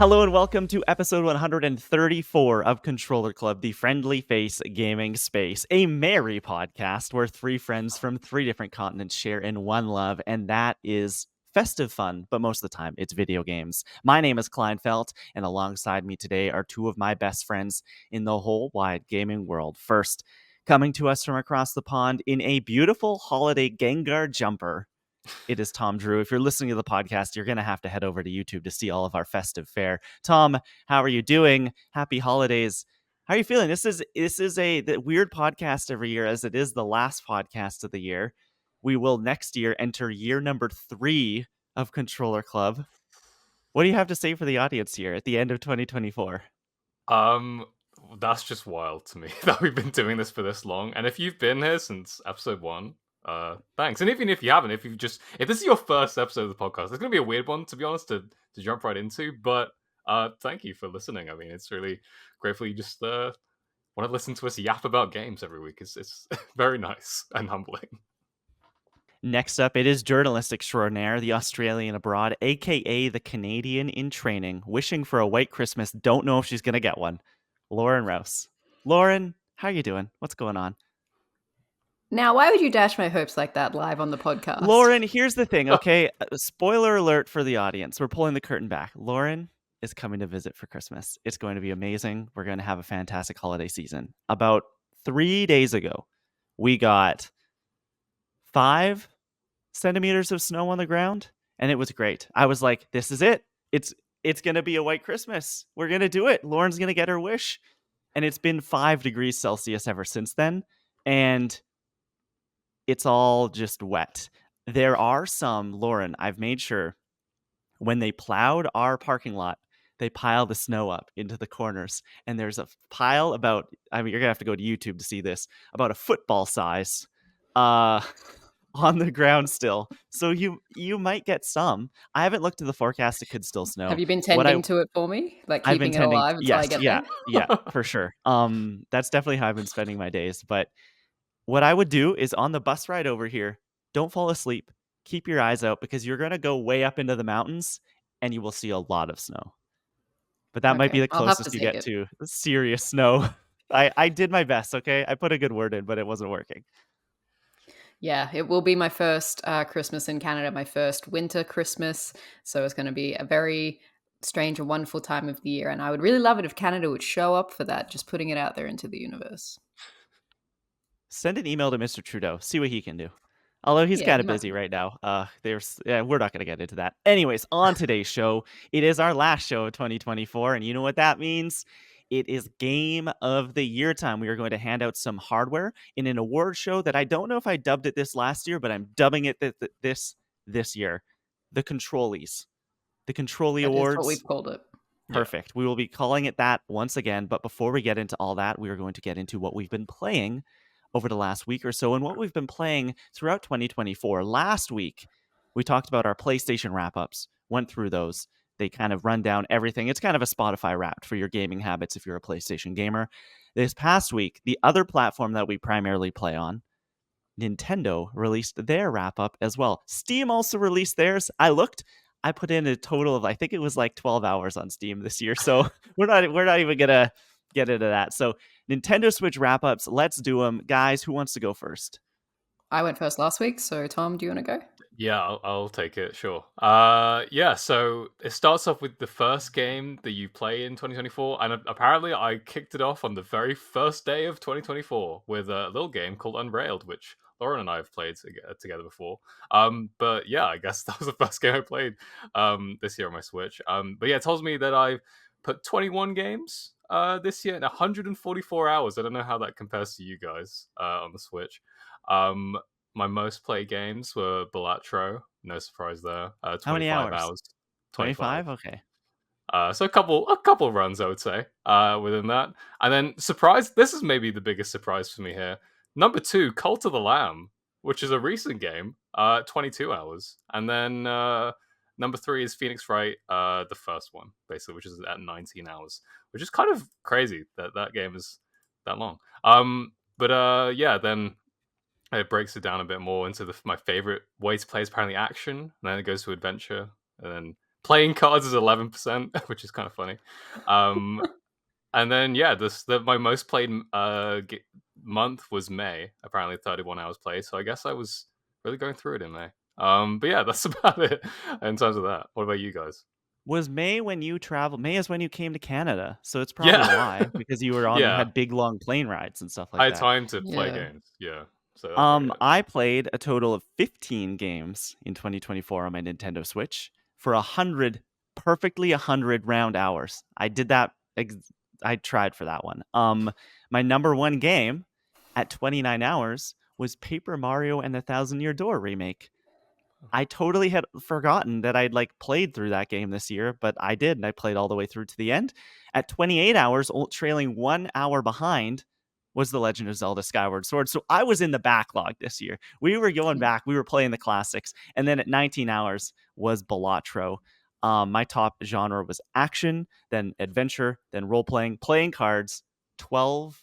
Hello and welcome to episode 134 of Controller Club, the friendly face gaming space, a merry podcast where three friends from three different continents share in one love, and that is festive fun, but most of the time it's video games. My name is Kleinfeld, and alongside me today are two of my best friends in the whole wide gaming world. First, coming to us from across the pond in a beautiful holiday Gengar jumper, it is Tom Drew. If you're listening to the podcast, you're going to have to head over to YouTube to see all of our festive fare. Tom, how are you doing? Happy holidays. How are you feeling? This is a weird podcast every year, as it is the last podcast of the year. We will next year enter year number 3 of Controller Club. What do you have to say for the audience here at the end of 2024? Um, that's just wild to me that we've been doing this for this long. And if you've been here since episode 1, thanks. And even if you haven't, if this is your first episode of the podcast, it's gonna be a weird one, to be honest, to jump right into. But thank you for listening. I mean, it's really grateful you just want to listen to us yap about games every week. It's very nice and humbling. Next up, it is journalist extraordinaire, the Australian abroad, aka the Canadian in training, wishing for a white Christmas, don't know if she's going to get one. Lauren Rouse. Lauren, how are you doing? What's going on? Now, why would you dash my hopes like that live on the podcast? Lauren, here's the thing, okay? Spoiler alert for the audience. We're pulling the curtain back. Lauren is coming to visit for Christmas. It's going to be amazing. We're going to have a fantastic holiday season. About 3 days ago, we got 5 centimeters of snow on the ground, and it was great. I was like, this is it. It's going to be a white Christmas. We're going to do it. Lauren's going to get her wish. And it's been 5 degrees Celsius ever since then. And it's all just wet. There are some, Lauren, I've made sure when they plowed our parking lot, they pile the snow up into the corners. And there's a pile about, I mean, you're going to have to go to YouTube to see this, about a football size on the ground still. So you might get some. I haven't looked at the forecast. It could still snow. Have you been tending to it for me? Like I've been keeping it tending, alive until yes, I get yeah, there? yeah, for sure. That's definitely how I've been spending my days. But what I would do is on the bus ride over here, don't fall asleep. Keep your eyes out because you're going to go way up into the mountains and you will see a lot of snow. But that might be the closest you get to serious snow. I did my best, okay? I put a good word in, but it wasn't working. Yeah, it will be my first Christmas in Canada, my first winter Christmas. So it's going to be a very strange and wonderful time of the year. And I would really love it if Canada would show up for that, just putting it out there into the universe. Send an email to Mr. Trudeau. See what he can do. Although he's kind of busy right now. We're not going to get into that. Anyways, on today's show, it is our last show of 2024. And you know what that means? It is Game of the Year time. We are going to hand out some hardware in an award show that I don't know if I dubbed it this last year, but I'm dubbing it this year. The Controllies. The Controllie Awards. That's what we've called it. Perfect. We will be calling it that once again. But before we get into all that, we are going to get into what we've been playing over the last week or so and what we've been playing throughout 2024. Last week, we talked about our PlayStation wrap-ups, went through those. They kind of run down everything. It's kind of a Spotify Wrapped for your gaming habits if you're a PlayStation gamer. This past week, the other platform that we primarily play on, Nintendo, released their wrap-up as well. Steam also released theirs. I put in a total of, I think it was like 12 hours on Steam this year. So we're not even going to get into that. So Nintendo Switch wrap-ups, let's do them. Guys, who wants to go first? I went first last week, so Tom, do you want to go? Yeah, I'll take it, sure. So it starts off with the first game that you play in 2024, and apparently I kicked it off on the very first day of 2024 with a little game called Unrailed, which Lauren and I have played together before. But yeah, I guess that was the first game I played this year on my Switch. But yeah, it tells me that I've put 21 games this year in 144 hours. I don't know how that compares to you guys on the Switch. My most played games were Balatro. No surprise there. 25 How many hours? 25. Okay. So a couple runs, I would say, within that. And then surprise, this is maybe the biggest surprise for me here. Number 2, Cult of the Lamb, which is a recent game, 22 hours. And then number 3 is Phoenix Wright, the first one, basically, which is at 19 hours, which is kind of crazy that game is that long. Then it breaks it down a bit more into my favorite way to play is apparently action, and then it goes to adventure, and then Playing cards is 11%, which is kind of funny. And then yeah, my most played month was May. Apparently, 31 hours played. So I guess I was really going through it in May. But yeah, that's about it in terms of that. What about you guys? Was May when you traveled? May is when you came to Canada, so it's probably Yeah, why, because you yeah. had big long plane rides and stuff I like had that. time to play Yeah. games. Yeah, so that's probably it. I played a total of 15 games in 2024 on my Nintendo Switch for 100, perfectly 100 round hours. I did that. I tried for that one. My number one game at 29 hours was Paper Mario and the Thousand Year Door remake. I totally had forgotten that I'd like played through that game this year, but I did, and I played all the way through to the end. At 28 hours, trailing 1 hour behind, was The Legend of Zelda Skyward Sword. So I was in the backlog this year. We were going back, we were playing the classics, and then at 19 hours was Balatro. My top genre was action, then adventure, then role playing cards. 12%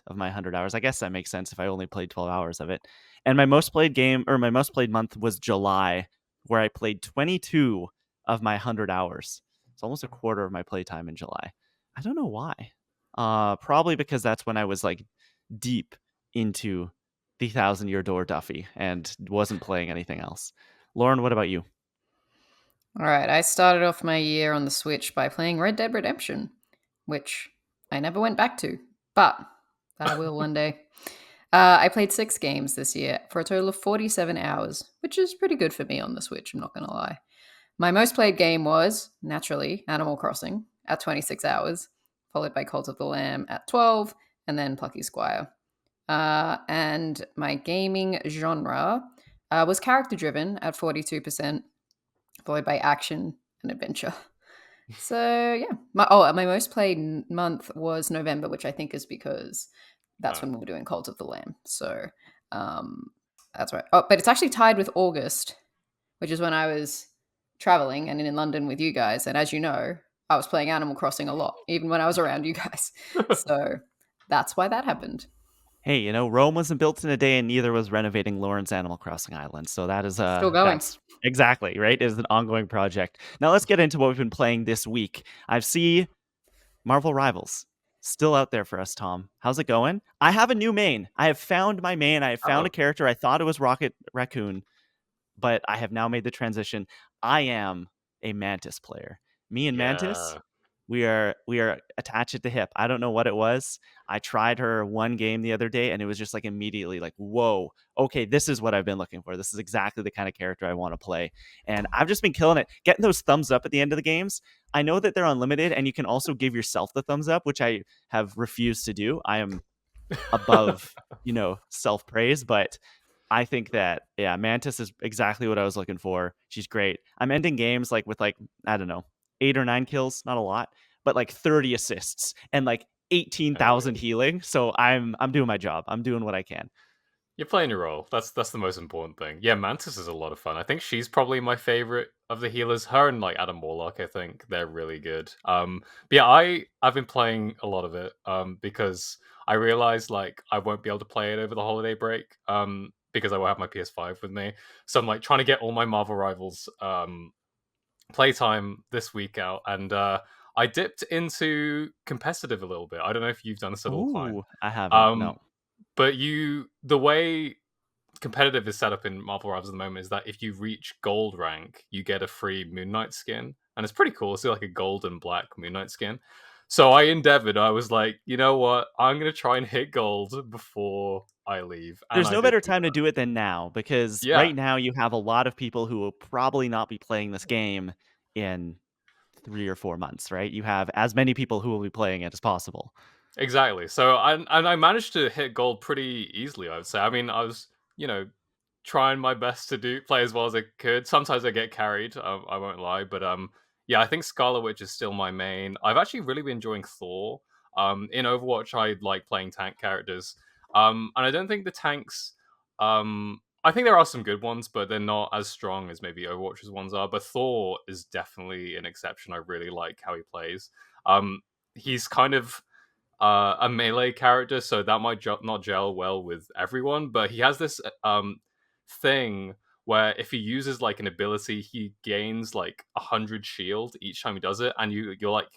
of my 100 hours. I guess that makes sense if I only played 12 hours of it. And my most played game, or my most played month, was July, where I played 22 of my 100 hours. It's almost a quarter of my playtime in July. I don't know why. Probably because that's when I was like deep into the Thousand Year Door Duffy and wasn't playing anything else. Lauren, what about you? All right, I started off my year on the Switch by playing Red Dead Redemption, which I never went back to, but I will one day. I played 6 games this year for a total of 47 hours, which is pretty good for me on the Switch, I'm not going to lie. My most played game was, naturally, Animal Crossing at 26 hours, followed by Cult of the Lamb at 12, and then Plucky Squire. And my gaming genre was character driven at 42%, followed by action and adventure. So yeah, my most played month was November, which I think is because that's when we were doing Cult of the Lamb. So um, that's right. Oh, but it's actually tied with August, which is when I was traveling and in London with you guys. And as you know, I was playing Animal Crossing a lot, even when I was around you guys. So that's why that happened. Hey, you know, Rome wasn't built in a day, and neither was renovating Lawrence Animal Crossing Island. So that is Still going. that's exactly right. It is an ongoing project. Now let's get into what we've been playing this week. I see Marvel Rivals still out there for us, Tom. How's it going? I have a new main. I have found my main. I have found Oh, a character. I thought it was Rocket Raccoon, but I have now made the transition. I am a Mantis player. Me and Mantis, yeah. we are attached at the hip. I don't know what it was. I tried her one game the other day and it was just like immediately like, whoa, okay, this is what I've been looking for. This is exactly the kind of character I want to play. And I've just been killing it. Getting those thumbs up at the end of the games. I know that they're unlimited and you can also give yourself the thumbs up, which I have refused to do. I am above, self praise, but I think that Mantis is exactly what I was looking for. She's great. I'm ending games like with like, I don't know, 8 or 9 kills, not a lot, but like 30 assists and like Hell yeah. 18,000 healing. So I'm doing my job. I'm doing what I can. You're playing your role. That's the most important thing. Yeah, Mantis is a lot of fun. I think she's probably my favorite of the healers. Her and like Adam Warlock, I think they're really good. But yeah, I've been playing a lot of it. Because I realized like I won't be able to play it over the holiday break. Because I will have my PS5 with me. So I'm like trying to get all my Marvel Rivals playtime this week out, and I dipped into competitive a little bit. I don't know if you've done this at all, Klein. Ooh, I haven't. Um, No. but the way competitive is set up in Marvel Rivals at the moment is that if you reach gold rank, you get a free Moon Knight skin, and it's pretty cool. It's like a gold and black Moon Knight skin. So I endeavored. I was like, you know what? I'm gonna try and hit gold before I leave, and There's I no did better do time to that. do it than now because Yeah, right now you have a lot of people who will probably not be playing this game in 3 or 4 months, right? You have as many people who will be playing it as possible. exactly. So I managed to hit gold pretty easily. I would say. I mean, I was you know trying my best to play as well as I could. Sometimes I get carried. I won't lie, but yeah, I think Scarlet Witch is still my main. I've actually really been enjoying Thor. In Overwatch, I like playing tank characters. And I don't think the tanks. I think there are some good ones, but they're not as strong as maybe Overwatch's ones are. But Thor is definitely an exception. I really like how he plays. He's kind of a melee character, so that might not gel well with everyone. But he has this thing where if he uses like an ability, he gains like 100 shield each time he does it, and you're like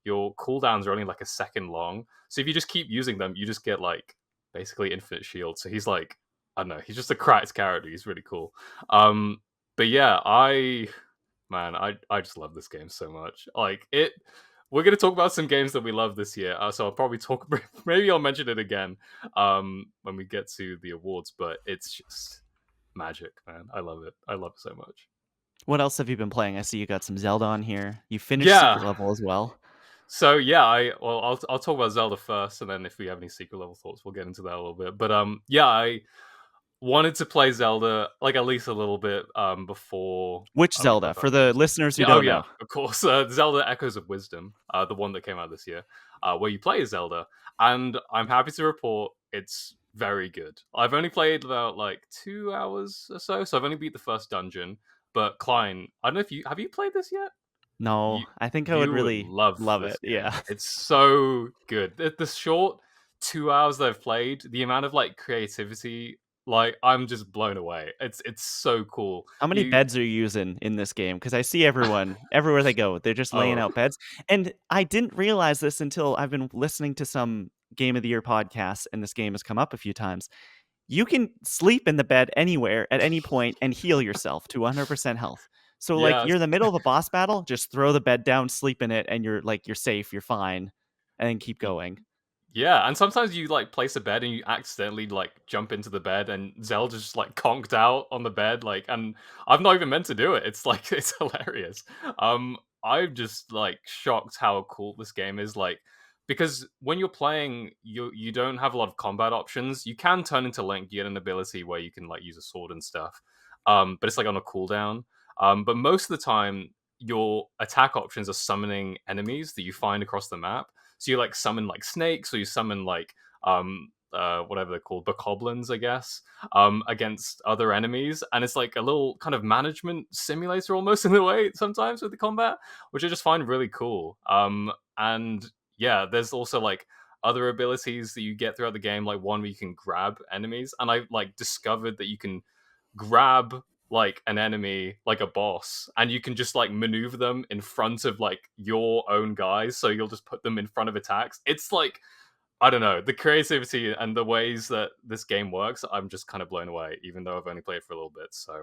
your cooldowns are only like a second long. So if you just keep using them, you just get like basically infinite shield. So he's like, I don't know, he's just a cracked character. He's really cool. But yeah, I just love this game so much. Like it. We're gonna talk about some games that we love this year, so I'll probably talk. Maybe I'll mention it again when we get to the awards. But it's just magic, man. I love it. I love it so much. What else have you been playing? I see you got some Zelda on here. You finished Yeah. Secret Level as well. So yeah, I'll talk about Zelda first, and then if we have any secret level thoughts, we'll get into that a little bit. But yeah, I wanted to play Zelda like at least a little bit before. Which We Zelda? got For that the news. listeners who Yeah, don't know. of course, Zelda Echoes of Wisdom, the one that came out this year, where you play as Zelda, and I'm happy to report it's very good. I've only played about like 2 hours or so I've only beat the first dungeon. But Klein, I don't know if you have you played this yet? No, I think I would You would really love love this it. game. Yeah. It's so good. The short 2 hours that I've played, the amount of like creativity, like I'm just blown away. It's so cool. How many beds are you using in this game? Because I see everyone, everywhere they go, they're just laying Oh, out beds. And I didn't realize this until I've been listening to some Game of the Year podcasts, and this game has come up a few times. You can sleep in the bed anywhere at any point and heal yourself to 100% health. So, like, yeah, you're in the middle of a boss battle, just throw the bed down, sleep in it, and you're safe, you're fine, and then keep going. yeah, and sometimes you like place a bed and you accidentally like jump into the bed and Zelda's just like conked out on the bed, like, and I've not even meant to do it. It's like it's hilarious. I'm just like shocked how cool this game is, like, because when you're playing, you don't have a lot of combat options. You can turn into Link, you get an ability where you can like use a sword and stuff. But it's like on a cooldown. But most of the time, your attack options are summoning enemies that you find across the map. So you like summon like snakes, or you summon like whatever they're called, bokoblins, I guess, against other enemies, and it's like a little kind of management simulator almost in a way sometimes with the combat, which I just find really cool. And yeah, there's also like other abilities that you get throughout the game, like one where you can grab enemies, and I like discovered that you can grab like an enemy, like a boss, and you can just like maneuver them in front of like your own guys. So you'll just put them in front of attacks. It's like, I don't know, the creativity and the ways that this game works, I'm just kind of blown away, even though I've only played for a little bit. So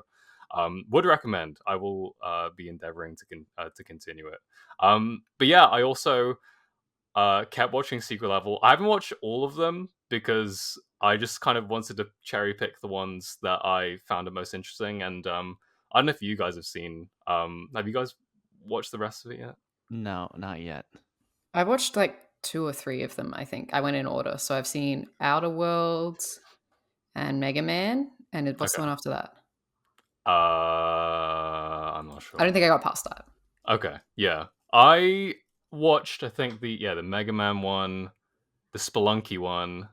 would recommend. I will be endeavoring to continue it. But yeah, I also kept watching Secret Level. I haven't watched all of them because I just kind of wanted to cherry pick the ones that I found the most interesting. And I don't know if you guys have seen. Have you guys watched the rest of it yet? No, not yet. I watched like 2 or 3 of them, I think. I went in order. So I've seen Outer Worlds and Mega Man. And what's the Okay. one after that? I'm not sure. I don't think I got past that. Okay, yeah. I watched, I think the Mega Man one, the Spelunky one.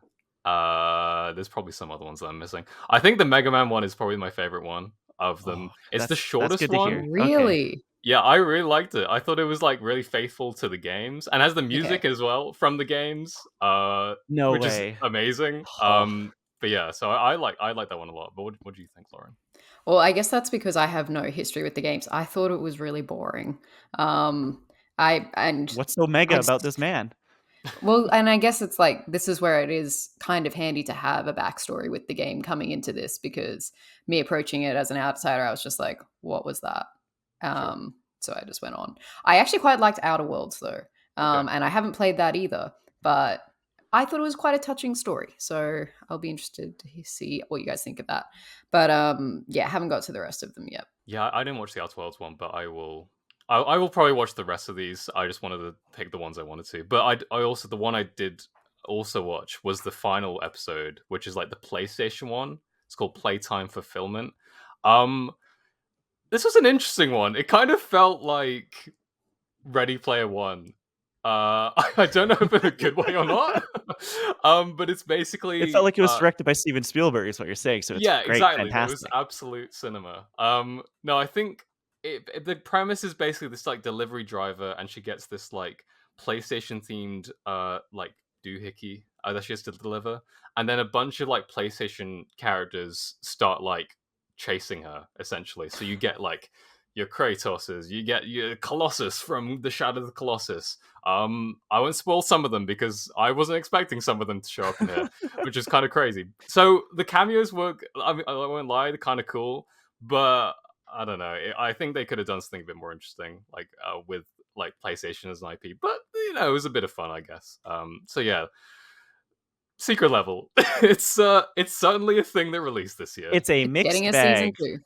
There's probably some other ones that I'm missing. I think the Mega Man one is probably my favorite one of them. Oh, It's the that's shortest good to one. hear. Okay. Really? Yeah, I really liked it. I thought it was like really faithful to the games and has the Okay. music as well from the games, No which way. is amazing. Oh. But yeah, so I like that one a lot. But what do you think, Lauren? Well, I guess that's because I have no history with the games. I thought it was really boring. I and What's so mega I about just this man? well, and I guess it's like this is where it is kind of handy to have a backstory with the game coming into this, because me approaching it as an outsider, I was just like, what was that? Sure. So I just went on. I actually quite liked Outer Worlds though. Okay. And I haven't played that either, but I thought it was quite a touching story. So I'll be interested to see what you guys think of that. But yeah, haven't got to the rest of them yet. Yeah, I didn't watch the Outer Worlds one, but I will. I will probably watch the rest of these. I just wanted to pick the ones I wanted to. But I also the one I did also watch was the final episode, which is like the PlayStation one. It's called Playtime Fulfillment. Um, this was an interesting one. It kind of felt like Ready Player One. I don't know if in a good way or not. But it's It basically felt like it was directed by Steven Spielberg, is what you're saying. So it's yeah, great, exactly. It was fantastic. absolute cinema. No, I think the premise is basically this like delivery driver, and she gets this like PlayStation themed like doohickey that she has to deliver, and then a bunch of like PlayStation characters start like chasing her, essentially. So you get like your Kratoses, you get your Colossus from the Shadow of the Colossus. I won't spoil some of them because I wasn't expecting some of them to show up in here, which is kind of crazy. So the cameos were, I mean, I won't lie, they're kind of cool, but I don't know. I think they could have done something a bit more interesting, like with like PlayStation as an IP. But you know, it was a bit of fun, I guess. So yeah, secret level. It's certainly a thing that released this year. It's a It's getting mixed a season bag. 2.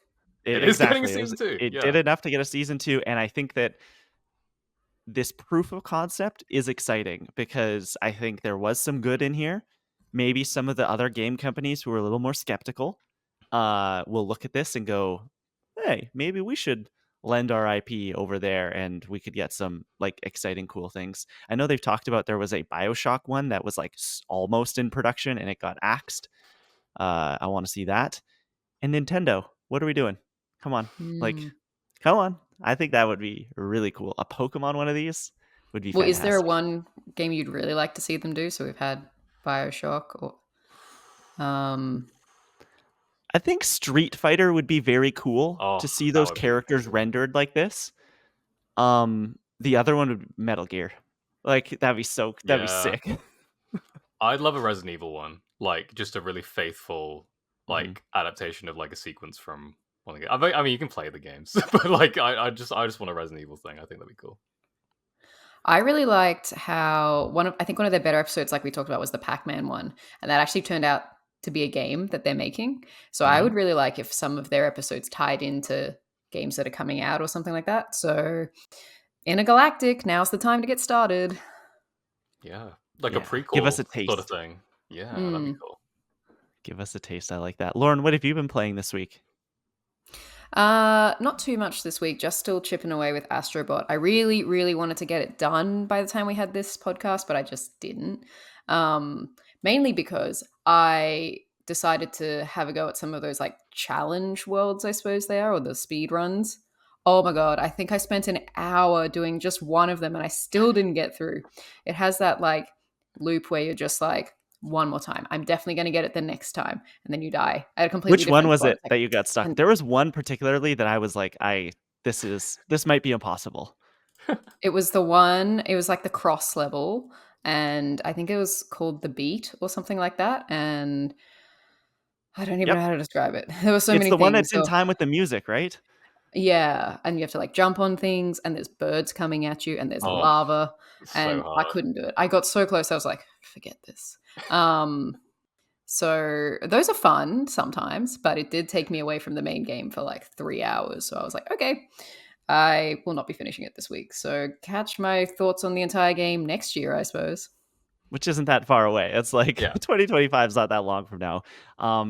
It is getting a Exactly. season 2. It Yeah. did enough to get a season 2, and I think that this proof of concept is exciting because I think there was some good in here. Maybe some of the other game companies who are a little more skeptical will look at this and go, hey, maybe we should lend our IP over there and we could get some like exciting, cool things. I know they've talked about there was a BioShock one that was like almost in production and it got axed. I want to see that. And Nintendo, what are we doing? Come on. Like, come on. I think that would be really cool. A Pokemon one of these would be Well, is there fantastic. one game you'd really like to see them do? So we've had BioShock or I think Street Fighter would be very cool Oh, to see that those would be characters amazing. rendered like this. The other one would be Metal Gear. Like that'd be Yeah. sick. I'd love a Resident Evil one, like just a really faithful like Mhm. adaptation of like a sequence from one of the games. I mean, you can play the games, but like I just want a Resident Evil thing. I think that'd be cool. I really liked how I think one of their better episodes, like we talked about, was the Pac-Man one, and that actually turned out to be a game that they're making. So I would really like if some of their episodes tied into games that are coming out or something like that. So Intergalactic, now's the time to get started. Yeah, like a Yeah. Give us prequel a sort of taste. thing. Yeah, that'd be cool. Give us a taste. I like that. Lauren, what have you been playing this week? Not too much this week, just still chipping away with Astrobot. I really, really wanted to get it done by the time we had this podcast, but I just didn't. Mainly because I decided to have a go at some of those like challenge worlds, I suppose they are, or the speed runs. Oh my god, I think I spent an hour doing just one of them and I still didn't get through. It has that like loop where you're just like, one more time. I'm definitely going to get it the next time. And then you die at a completely Which one different was spot. it It's like, that you got stuck? and There was one particularly that I was like, this might be impossible. it was the one, it was like the cross level. And I think it was called The Beat or something like that. And I don't even Yep. know how to describe it. There were so It's many the one things. that's in time with the music, right? Yeah, and you have to like jump on things, and there's birds coming at you, and there's Oh, lava, it's and so I hard. couldn't do it. I got so close, I was like, forget this. So those are fun sometimes, but it did take me away from the main game for like 3 hours. So I was like, okay, I will not be finishing it this week. So catch my thoughts on the entire game next year, I suppose. Which isn't that far away. It's like Yeah. 2025 is not that long from now.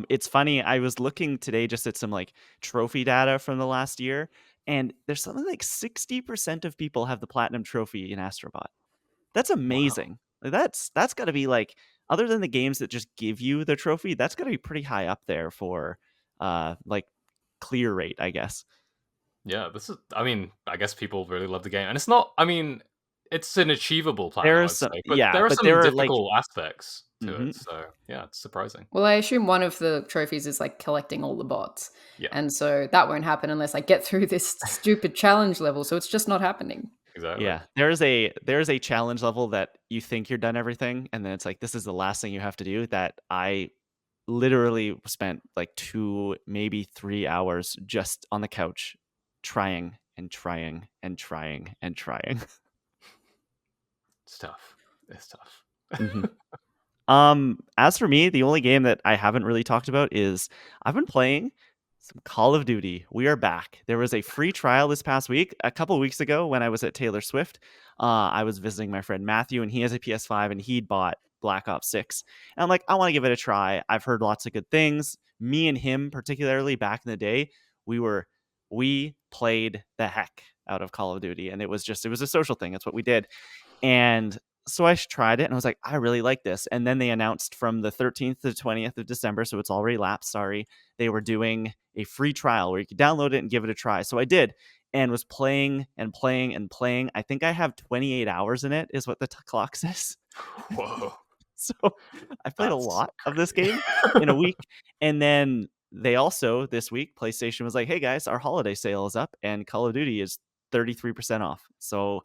It's funny. I was looking today just at some like trophy data from the last year, and there's something like 60% of people have the platinum trophy in Astrobot. That's amazing. Like, that's got to be like, other than the games that just give you the trophy, that's got to be pretty high up there for like clear rate, I guess. Yeah, this is. I mean, I guess people really love the game, and it's not. I mean, it's an achievable There platinum, are I'd some, say, but yeah, there are but some there are like, difficult aspects to mhm. it. So yeah, it's surprising. Well, I assume one of the trophies is like collecting all the bots. Yeah, And so that won't happen unless I get through this stupid challenge level. So it's just not happening. exactly. Yeah, there's a challenge level that you think you're done everything, and then it's like this is the last thing you have to do. That I literally spent like 2, maybe 3 hours just on the couch, trying and trying and trying and trying. It's tough. It's tough. As for me, the only game that I haven't really talked about is I've been playing some Call of Duty. We are back. There was a free trial this past week. A couple weeks ago when I was at Taylor Swift, I was visiting my friend Matthew, and he has a PS5, and he'd bought Black Ops 6. And I'm like, I want to give it a try. I've heard lots of good things. Me and him, particularly back in the day, we played the heck out of Call of Duty, and it was a social thing. That's what we did. And so I tried it and I was like, I really like this. And then they announced from the 13th to the 20th of December, so it's already lapsed, sorry, they were doing a free trial where you could download it and give it a try. So I did, and was playing and playing and playing. I think I have 28 hours in it, is what the clock says. Whoa, So I played a that's lot of this crazy. game in a week. And then they also this week, PlayStation was like, "Hey guys, our holiday sale is up and Call of Duty is 33% off." So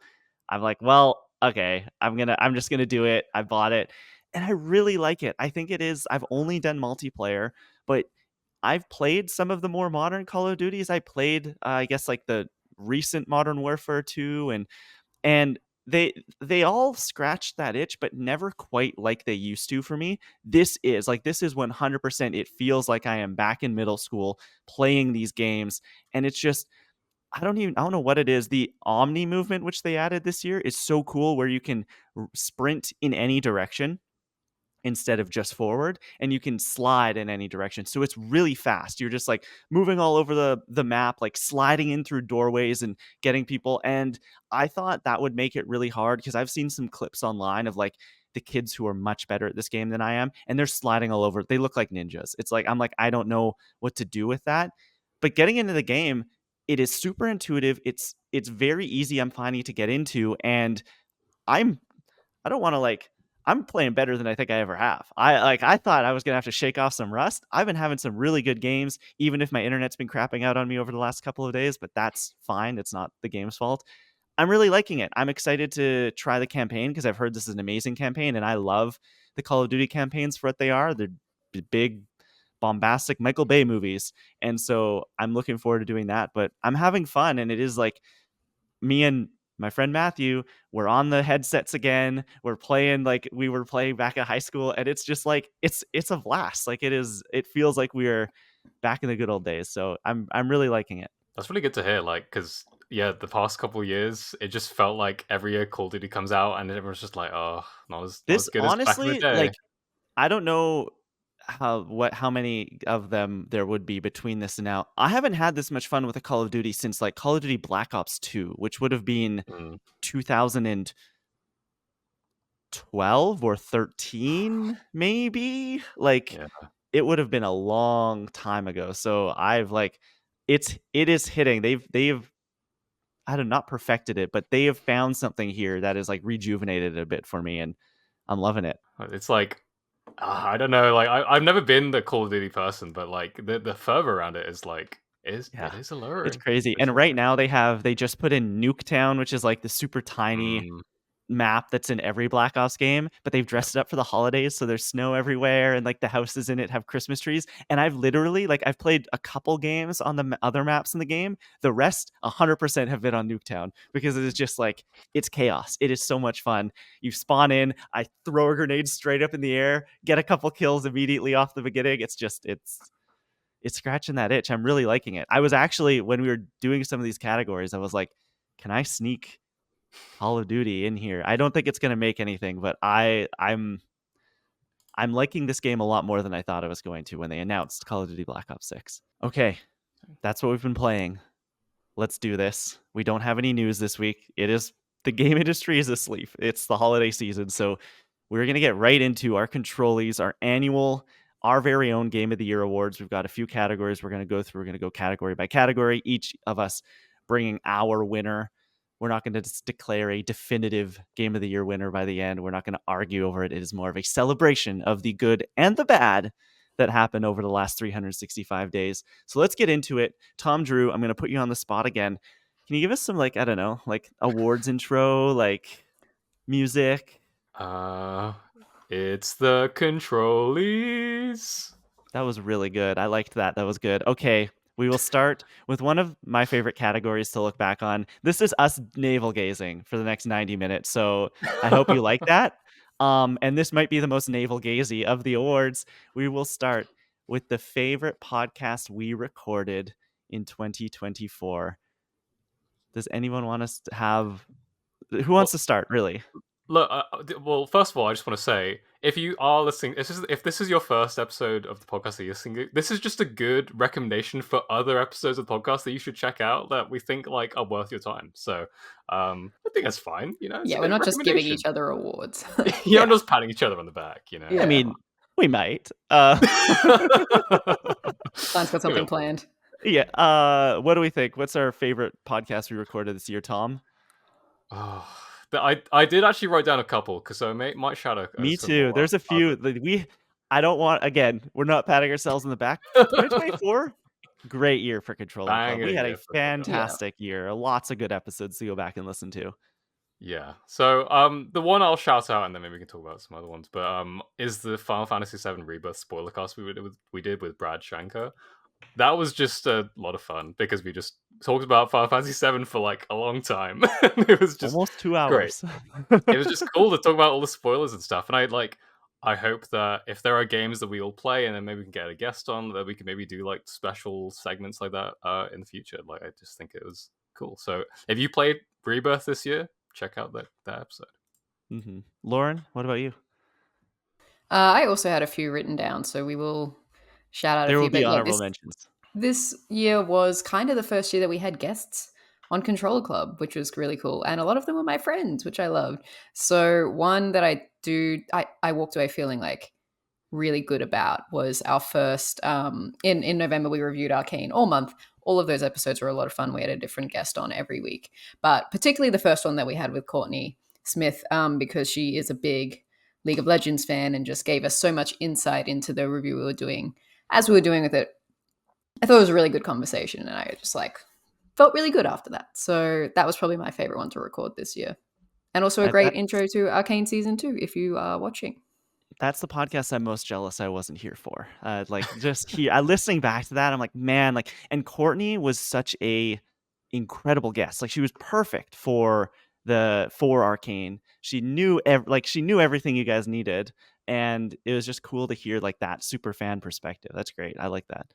I'm like, "Well, okay, I'm just going to do it." I bought it and I really like it. I think it is I've only done multiplayer, but I've played some of the more modern Call of Duties. I played I guess like the recent Modern Warfare 2 and they all scratched that itch, but never quite like they used to for me. This is 100%. It feels like I am back in middle school playing these games, and it's just I don't know what it is. The Omni movement which they added this year is so cool, where you can sprint in any direction instead of just forward, and you can slide in any direction, so it's really fast. You're just like moving all over the map, like sliding in through doorways and getting people. And I thought that would make it really hard, because I've seen some clips online of like the kids who are much better at this game than I am, and they're sliding all over. They look like ninjas. It's like I'm like, I don't know what to do with that. But getting into the game, it is super intuitive. It's very easy, I'm finding, to get into. And I'm I don't want to like I'm playing better than I think I ever have. I thought I was gonna have to shake off some rust. I've been having some really good games, even if my internet's been crapping out on me over the last couple of days, but that's fine. It's not the game's fault. I'm really liking it. I'm excited to try the campaign, because I've heard this is an amazing campaign, and I love the Call of Duty campaigns for what they are. They're big, bombastic Michael Bay movies. And so I'm looking forward to doing that. But I'm having fun, and it is like me and my friend Matthew, we're on the headsets again. We're playing like we were playing back at high school, and it's just like it's a blast. Like it feels like we're back in the good old days. So I'm really liking it. That's really good to hear. Like, because yeah, the past couple years, it just felt like every year Call of Duty comes out, and everyone's just like, "Oh, not as This good as back in the honestly, day." like, I don't know how many of them there would be between this and now. I haven't had this much fun with a Call of Duty since like Call of Duty Black Ops 2, which would have been Mm, 2012 or 13, maybe. Like, yeah, it would have been a long time ago. So I've like it is hitting. They've I don't not perfected it, but they have found something here that is like rejuvenated it a bit for me, and I'm loving it. it's like I don't know. Like, I've never been the Call of Duty person, but like the fervor around it is like Yeah. it is It's alluring. crazy. It's And right alluring. now they just put in Nuketown, which is like the super tiny Mm, map that's in every Black Ops game, but they've yeah. dressed it up for the holidays, so there's snow everywhere, and like the houses in it have Christmas trees. And I've literally like I've played a couple games on the other maps in the game. The rest 100% have been on Nuketown, because it is just like it's chaos. It is so much fun. You spawn in, I throw a grenade straight up in the air, get a couple kills immediately off the beginning. It's scratching that itch. I'm really liking it. I was actually, when we were doing some of these categories, I was like, can I sneak Call of Duty in here? I don't think it's going to make anything, but I'm liking this game a lot more than I thought I was going to when they announced Call of Duty Black Ops 6. Okay, that's what we've been playing. Let's do this. We don't have any news this week. The game industry is asleep. It's the holiday season, so we're going to get right into our Controllies, our very own Game of the Year awards. We've got a few categories we're going to go through. We're going to go category by category, each of us bringing our winner. We're not going to just declare a definitive Game of the Year winner by the end. We're not going to argue over it. It is more of a celebration of the good and the bad that happened over the last 365 days. So let's get into it. Tom Drew, I'm going to put you on the spot again. Can you give us some, like, I don't know, like awards intro, like music? Uh, it's the Controllies. That was really good. I liked that. That was good. Okay, we will start with one of my favorite categories to look back on. This is us navel gazing for the next 90 minutes. So I hope you like that. And this might be the most navel gazy of the awards. We will start with the favorite podcast we recorded in 2024. Does anyone want us to have? Who wants Well, to start, really? look, well, first of all, I just want to say, if you are listening, if this is your first episode of the podcast that you're listening to, this is just a good recommendation for other episodes of the podcast that you should check out that we think like are worth your time. So, I think that's fine. You know, it's a Yeah, we're good not just giving recommendation. each other awards. You're Yeah. not just patting each other on the back. You know. I Yeah. mean, we might. Sign's got something planned. Yeah. What do we think? What's our favorite podcast we recorded this year, Tom? I did actually write down a couple because I might shout out Me some too. more. There's a few. Like, I don't want, again, we're not patting ourselves on the back. 2024, great year for Controller Club. Banger We had a year for Controllies. Yeah. fantastic year. Lots of good episodes to go back and listen to. Yeah. So the one I'll shout out, and then maybe we can talk about some other ones. But is the Final Fantasy VII Rebirth spoiler cast we did with Brad Shanker. That was just a lot of fun because we just talked about Final Fantasy VII for like a long time. It was just Almost 2 great. hours. It was just cool to talk about all the spoilers and stuff. And I hope that if there are games that we all play, and then maybe we can get a guest on, that we can maybe do like special segments like that in the future. Like I just think it was cool. So if you played Rebirth this year, check out that episode. Mm-hmm. Lauren, what about you? I also had a few written down, so we will shout out There a will few. be But yeah, honorable mentions. this year was kind of the first year that we had guests on Controller Club, which was really cool. And a lot of them were my friends, which I loved. So one that I walked away feeling like really good about was our first in November we reviewed Arcane all month. All of those episodes were a lot of fun. We had a different guest on every week, but particularly the first one that we had with Courtney Smith, because she is a big League of Legends fan and just gave us so much insight into the review we were doing as we were doing with it. I thought it was a really good conversation, and I just like felt really good after that. So that was probably my favorite one to record this year, and also a great intro to Arcane season 2 if you are watching. That's the podcast I'm most jealous I wasn't here for. Listening back to that, I'm like, man, like, and Courtney was such a incredible guest. Like, she was perfect for Arcane. She knew everything you guys needed, and it was just cool to hear like that super fan perspective. That's great. I like that.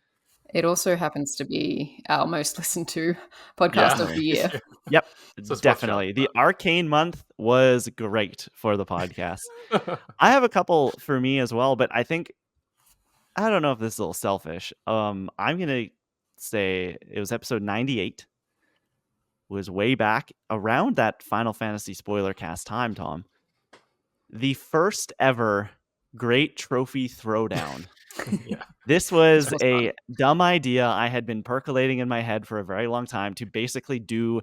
It also happens to be our most listened to podcast of the year. Yep, So it's definitely. The Arcane month was great for the podcast. I have a couple for me as well, but I don't know if this is a little selfish. I'm gonna say it was episode 98. Was way back around that Final Fantasy spoiler cast time, Tom. The first ever Great Trophy Throwdown. Yeah. This was This was a fun. dumb idea I had been percolating in my head for a very long time to basically do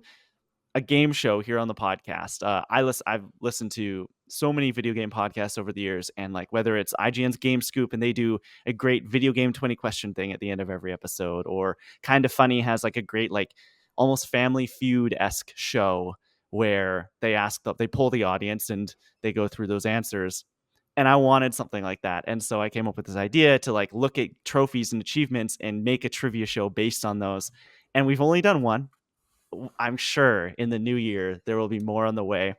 a game show here on the podcast. I've listened to so many video game podcasts over the years, and like whether it's IGN's Game Scoop and they do a great video game 20 question thing at the end of every episode, or Kind of Funny has like a great like almost Family Feud-esque show where they pull the audience and they go through those answers. And I wanted something like that. And so I came up with this idea to like look at trophies and achievements and make a trivia show based on those. And we've only done one. I'm sure in the new year there will be more on the way.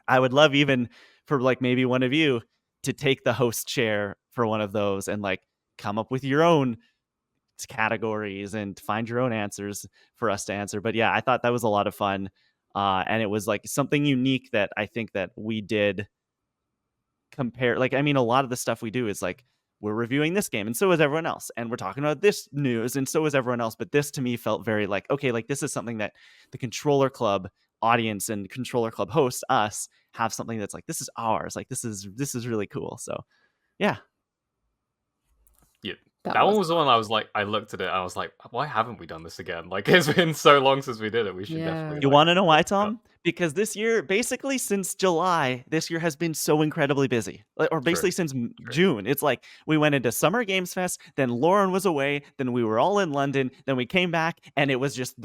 I would love even for like maybe one of you to take the host chair for one of those and like come up with your own categories and find your own answers for us to answer. But yeah, I thought that was a lot of fun. And it was like something unique that I think that we did compare. Like, I mean, a lot of the stuff we do is like, we're reviewing this game and so is everyone else, and we're talking about this news and so is everyone else. But this to me felt very like, okay, like this is something that the Controller Club audience and Controller Club hosts, us, have something that's like, this is ours, like this is really cool. So yeah, that one was the one I looked at it and I was like, why haven't we done this again? Like, it's been so long since we did it. We should definitely. You want to know why, Tom? Because this year, basically since July, this year has been so incredibly busy. Or basically since June. It's like we went into Summer Games Fest, then Lauren was away, then we were all in London, then we came back, and it was just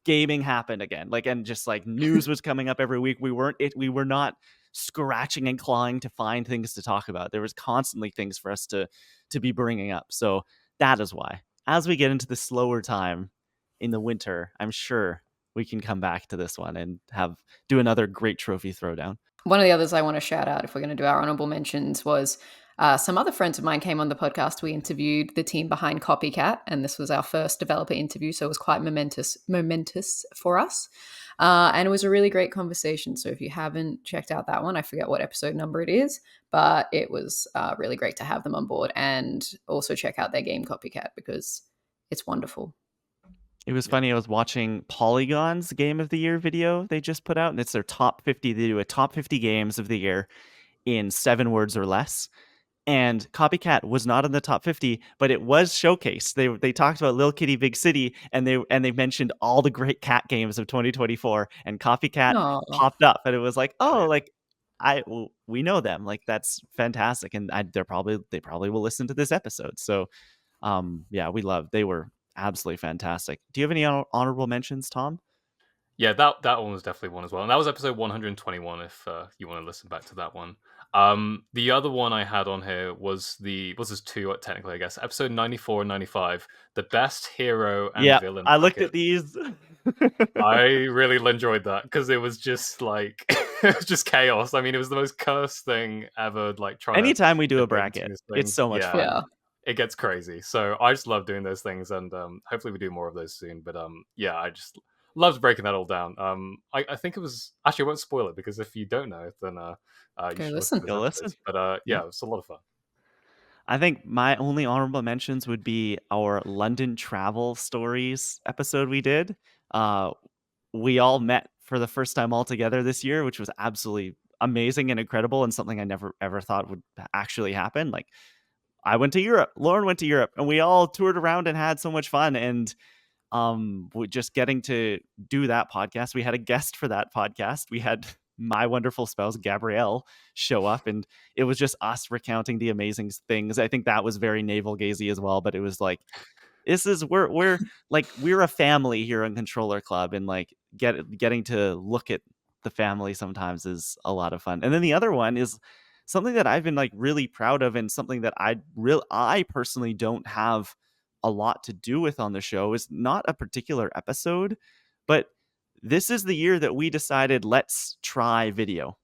gaming happened again. Like, and just like news was coming up every week. We were not scratching and clawing to find things to talk about. There was constantly things for us to be bringing up. So that is why, as we get into the slower time in the winter, I'm sure we can come back to this one and do another great trophy throwdown. One of the others I want to shout out, if we're going to do our honorable mentions, was some other friends of mine came on the podcast. We interviewed the team behind Copycat, and this was our first developer interview, so it was quite momentous for us. And it was a really great conversation. So if you haven't checked out that one, I forget what episode number it is, but it was really great to have them on board. And also check out their game Copycat because it's wonderful. It was funny. I was watching Polygon's Game of the Year video they just put out, and it's their top 50. They do a top 50 games of the year in 7 words or less. And Copycat was not in the top 50, but it was showcased. They talked about Lil Kitty Big City, and they mentioned all the great cat games of 2024, and Copycat popped up, and it was like, oh, like we know them. Like, that's fantastic, and they probably will listen to this episode. So, yeah, they were absolutely fantastic. Do you have any honorable mentions, Tom? Yeah, that one was definitely one as well, and that was episode 121. If you want to listen back to that one, the other one I had on here was this two technically, I guess, episode 94 and 95, the best hero and Yeah, villain I looked bracket. at these. I really enjoyed that because it was just like it was just chaos. I mean, it was the most cursed thing ever. Like trying to Anytime we do a debate bracket, these it's things. so much Yeah, fun. Yeah. it gets crazy. So I just love doing those things, and hopefully we do more of those soon. But yeah, I just loved breaking that all down. I think it was actually I won't spoil it because if you don't know, then you Go should listen. listen to Go this listen. episode. But yeah, Yeah. it was a lot of fun. I think my only honorable mentions would be our London travel stories episode we did. We all met for the first time all together this year, which was absolutely amazing and incredible, and something I never ever thought would actually happen. Like, I went to Europe, Lauren went to Europe, and we all toured around and had so much fun. And we just getting to do that podcast. We had a guest for that podcast. We had my wonderful spouse Gabrielle show up, and it was just us recounting the amazing things. I think that was very navel gazy as well, but it was like, we're a family here on Controller Club, and like getting to look at the family sometimes is a lot of fun. And then the other one is something that I've been like really proud of, and something that I personally don't have a lot to do with on the show, is not a particular episode, but this is the year that we decided, let's try video.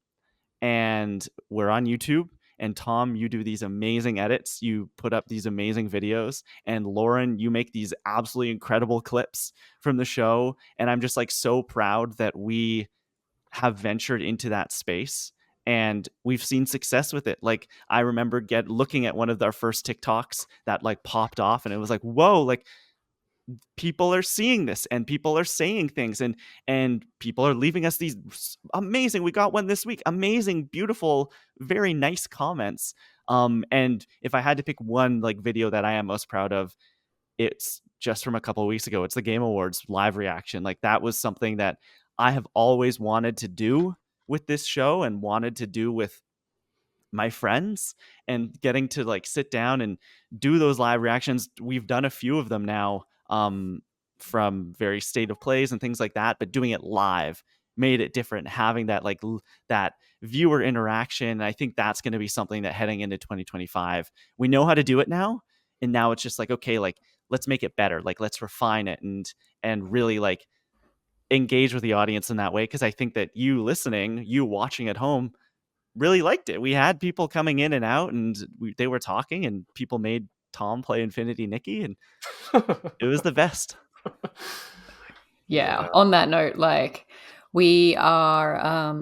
And we're on YouTube. And Tom, you do these amazing edits. You put up these amazing videos. And Lauren, you make these absolutely incredible clips from the show. And I'm just like so proud that we have ventured into that space, and we've seen success with it. Like, I remember looking at one of our first TikToks that like popped off, and it was like, whoa, like, people are seeing this, and people are saying things, and people are leaving us these amazing, we got one this week, amazing, beautiful, very nice comments. And if I had to pick one like video that I am most proud of, it's just from a couple of weeks ago. It's the Game Awards live reaction. Like, that was something that I have always wanted to do with this show, and wanted to do with my friends, and getting to like sit down and do those live reactions. We've done a few of them now, from various state of plays and things like that, but doing it live made it different, having that like that viewer interaction. I think that's going to be something that heading into 2025, we know how to do it now. And now it's just like, okay, like, let's make it better. Like, let's refine it, and really like engage with the audience in that way. Cause I think that you listening, you watching at home, really liked it. We had people coming in and out, and they were talking, and people made Tom play Infinity Nikki, and it was the best. Yeah. On that note, like, we are,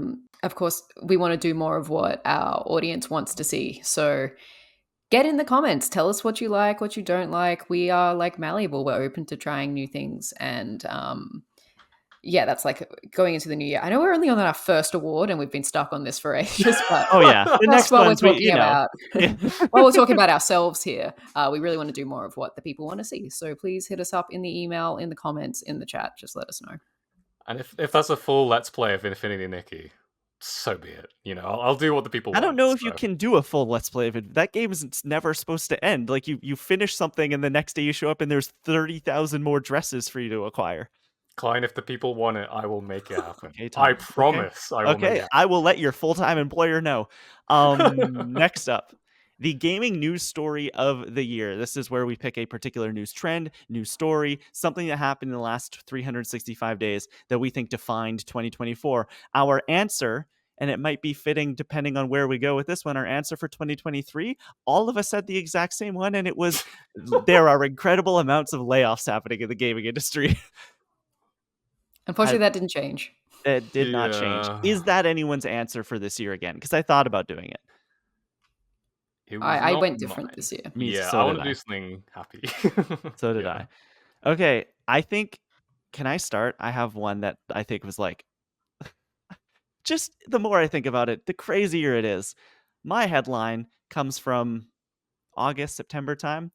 of course, we want to do more of what our audience wants to see. So get in the comments. Tell us what you like, what you don't like. We are like malleable. We're open to trying new things. And yeah, that's like going into the new year. I know we're only on our first award, and we've been stuck on this for ages. But Oh yeah, the next while we're ones talking about Yeah. while we're talking about ourselves here, we really want to do more of what the people want to see. So please hit us up in the email, in the comments, in the chat. Just let us know. And if that's a full let's play of Infinity Nikki, so be it. You know, I'll do what the people I want. don't know if you can do a full let's play of it. That game is never supposed to end. Like, you finish something, and the next day you show up, and there's 30,000 more dresses for you to acquire. Klein, if the people want it, I will make it happen. Okay, Tom. I promise I will make it happen. I will let your full-time employer know. Next up, the gaming news story of the year. This is where we pick a particular news trend, news story, something that happened in the last 365 days that we think defined 2024. Our answer, and it might be fitting depending on where we go with this one, our answer for 2023, all of us said the exact same one, and it was, there are incredible amounts of layoffs happening in the gaming industry. Unfortunately, that didn't change. It did not change. Is that anyone's answer for this year again? Because I thought about doing it. I went different this year. I want to do something happy. So did I. Okay, I think, can I start? I have one that I think was like, just the more I think about it, the crazier it is. My headline comes from August, September time.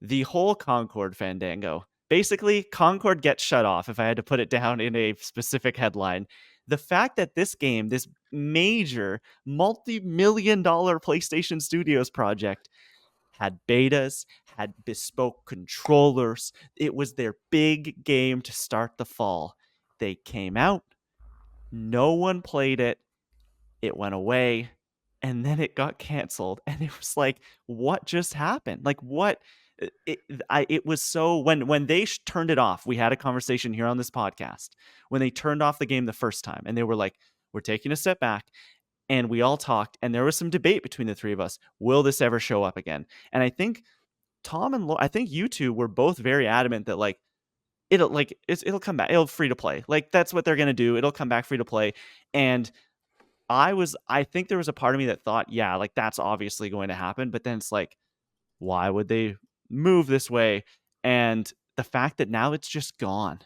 The whole Concord fandango. Basically, Concord gets shut off, if I had to put it down in a specific headline. the fact that this game, this major multi-million-dollar PlayStation Studios project, had betas, had bespoke controllers. It was their big game to start the fall. They came out, no one played it, it went away, and then it got canceled. And it was like, what just happened? Like, what? It was so when they turned it off. We had a conversation here on this podcast when they turned off the game the first time, and they were like, "We're taking a step back." And we all talked, and there was some debate between the three of us. Will this ever show up again? And I think Tom and I think you two were both very adamant that like it'll come back. It'll free to play. Like that's what they're gonna do. It'll come back free to play. And I think there was a part of me that thought, yeah, like that's obviously going to happen. But then it's like, why would they move this way? And the fact that now it's just gone.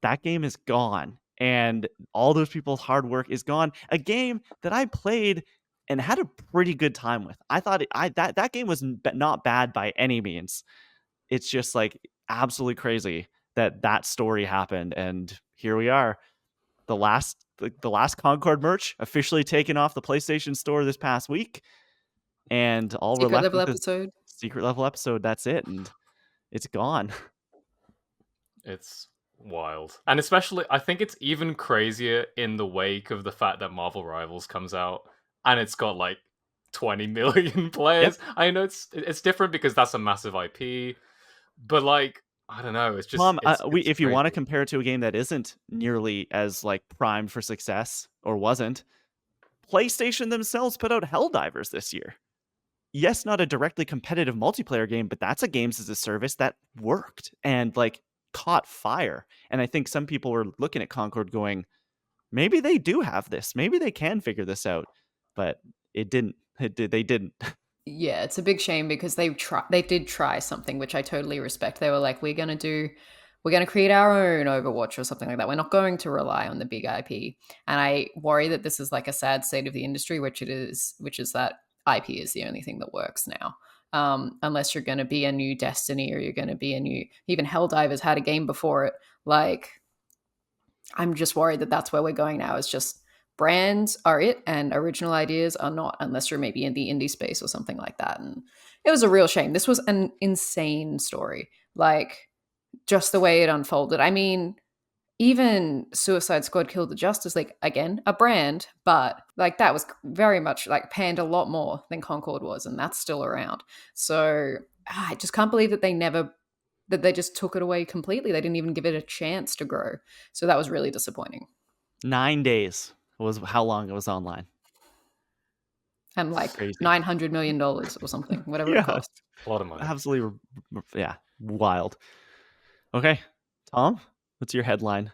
That game is gone. And all those people's hard work is gone. A game that I played and had a pretty good time with. I thought that game was not bad by any means. It's just like absolutely crazy that story happened, and here we are. The last Concord merch officially taken off the PlayStation Store this past week, and all we're Secret left level with is episode. secret level episode. That's it, and it's gone. It's wild. And especially, I think it's even crazier in the wake of the fact that Marvel Rivals comes out and it's got like 20 million players. Yep. I know it's different because that's a massive IP, but like, I don't know. It's just Tom, it's if you want to crazy. compare it to a game that isn't nearly as like primed for success or wasn't, PlayStation themselves put out Helldivers this year. Yes, not a directly competitive multiplayer game, but that's a games as a service that worked and like caught fire. And I think some people were looking at Concord going, maybe they do have this. Maybe they can figure this out. But it didn't. They didn't. Yeah, it's a big shame because they did try something, which I totally respect. They were like, we're gonna create our own Overwatch or something like that. We're not going to rely on the big IP. And I worry that this is like a sad state of the industry, which is that IP is the only thing that works now. Unless you're going to be a new Destiny or you're going to be a new, even Helldivers had a game before it. Like, I'm just worried that that's where we're going now. Is just brands are it and original ideas are not, unless you're maybe in the indie space or something like that. And it was a real shame. This was an insane story. Like, just the way it unfolded. I mean, even Suicide Squad Killed the Justice League, again, a brand, but like that was very much like panned a lot more than Concord was, and that's still around. So I just can't believe that they just took it away completely. They didn't even give it a chance to grow. So that was really disappointing. 9 days was how long it was online. And like Crazy. $900 million or something, whatever it cost. A lot of money. Absolutely, yeah, wild. Okay, Tom, what's your headline?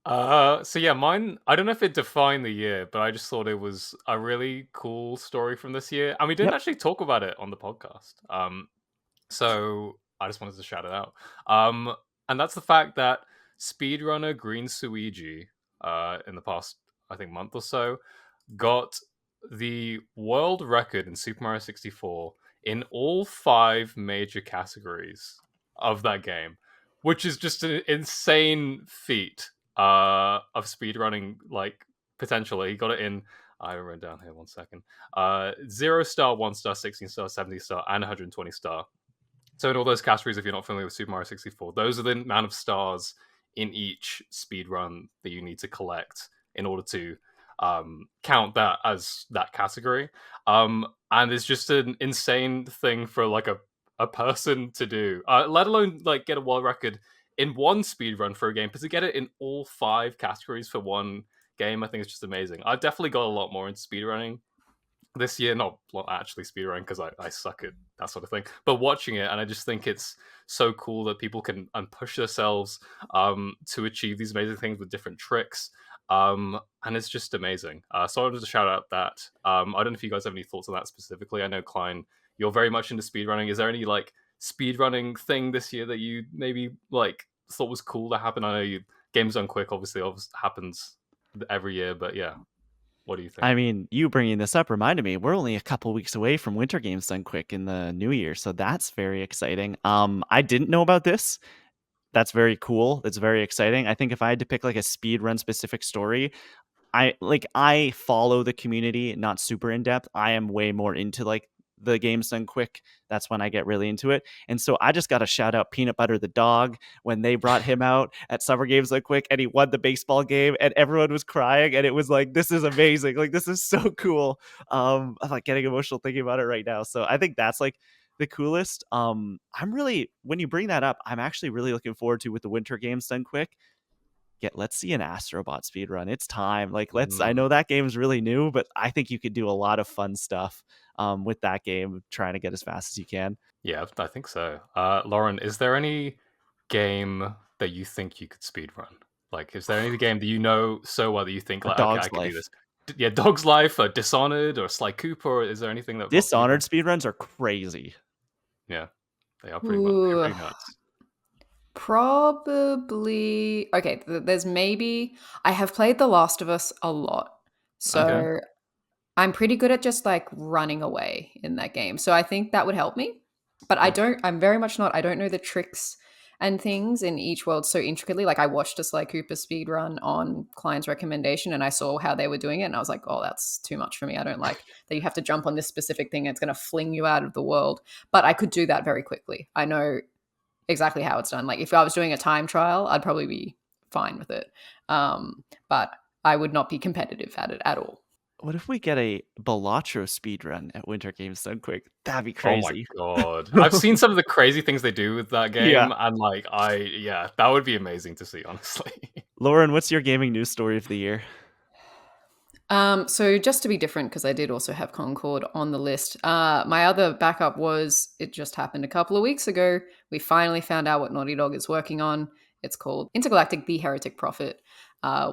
So yeah, mine, I don't know if it defined the year, but I just thought it was a really cool story from this year. And we didn't Yep. actually talk about it on the podcast. So I just wanted to shout it out. And that's the fact that speedrunner Green Suiji, in the past, I think, month or so, got the world record in Super Mario 64 in all 5 major categories of that game, which is just an insane feat of speedrunning, like, potentially. He got it in, I wrote down here 1 second, 0 star, 1 star, 16 star, 70 star, and 120 star. So in all those categories, if you're not familiar with Super Mario 64, those are the amount of stars in each speedrun that you need to collect in order to count that as that category. And it's just an insane thing for like a person to do, let alone like get a world record in one speedrun for a game, but to get it in all 5 categories for one game, I think it's just amazing. I definitely got a lot more into speedrunning this year, not actually speedrunning because I suck at that sort of thing, but watching it, and I just think it's so cool that people can push themselves to achieve these amazing things with different tricks, and it's just amazing. So I wanted to shout out that. I don't know if you guys have any thoughts on that specifically. I know, Klein, you're very much into speedrunning. Is there any like speedrunning thing this year that you maybe like thought was cool to happen? I know you Games Done Quick obviously happens every year, but yeah, what do you think? I mean, you bringing this up reminded me we're only a couple weeks away from Winter Games Done Quick in the new year, so that's very exciting. I didn't know about this. that's very cool. It's very exciting. I think if I had to pick like a speed run specific story, I follow the community, not super in depth. I am way more into like the games done quick. That's when I get really into it. And so I just got to shout out Peanut Butter the dog when they brought him out at Summer Games Done Quick and he won the baseball game and everyone was crying and it was like, this is amazing. Like this is so cool. I'm like getting emotional thinking about it right now. So I think that's like the coolest. I'm really, when you bring that up, I'm actually really looking forward to with the winter games done quick. Let's see an Astrobot speed run. It's time. Like I know that game is really new, but I think you could do a lot of fun stuff with that game, trying to get as fast as you can. Yeah, I think so. Lauren, is there any game that you think you could speedrun? Like, is there any game that you know so well that you think, A like, okay, Dog's I could do Life. this? Yeah, Dog's Life, or Dishonored, or Sly Cooper, or is there anything that pops in your Dishonored head? speedruns are crazy. Yeah, they are Ooh, pretty nuts. probably. Okay, there's maybe. I have played The Last of Us a lot. So Okay. I'm pretty good at just like running away in that game. So I think that would help me. But I'm very much not, I don't know the tricks and things in each world so intricately. Like I watched a Sly Cooper speed run on client's recommendation and I saw how they were doing it and I was like, oh, that's too much for me. I don't like that you have to jump on this specific thing and it's going to fling you out of the world. But I could do that very quickly. I know exactly how it's done. Like if I was doing a time trial, I'd probably be fine with it. But I would not be competitive at it at all. What if we get a Balatro speedrun at Winter Games Done Quick? That'd be Oh my crazy. god. I've seen some of the crazy things they do with that Yeah. game, and like, yeah, that would be amazing to see, honestly. Lauren, what's your gaming news story of the year? So just to be different, because I did also have Concord on the list. My other backup was it just happened a couple of weeks ago. We finally found out what Naughty Dog is working on. It's called Intergalactic: The Heretic Prophet.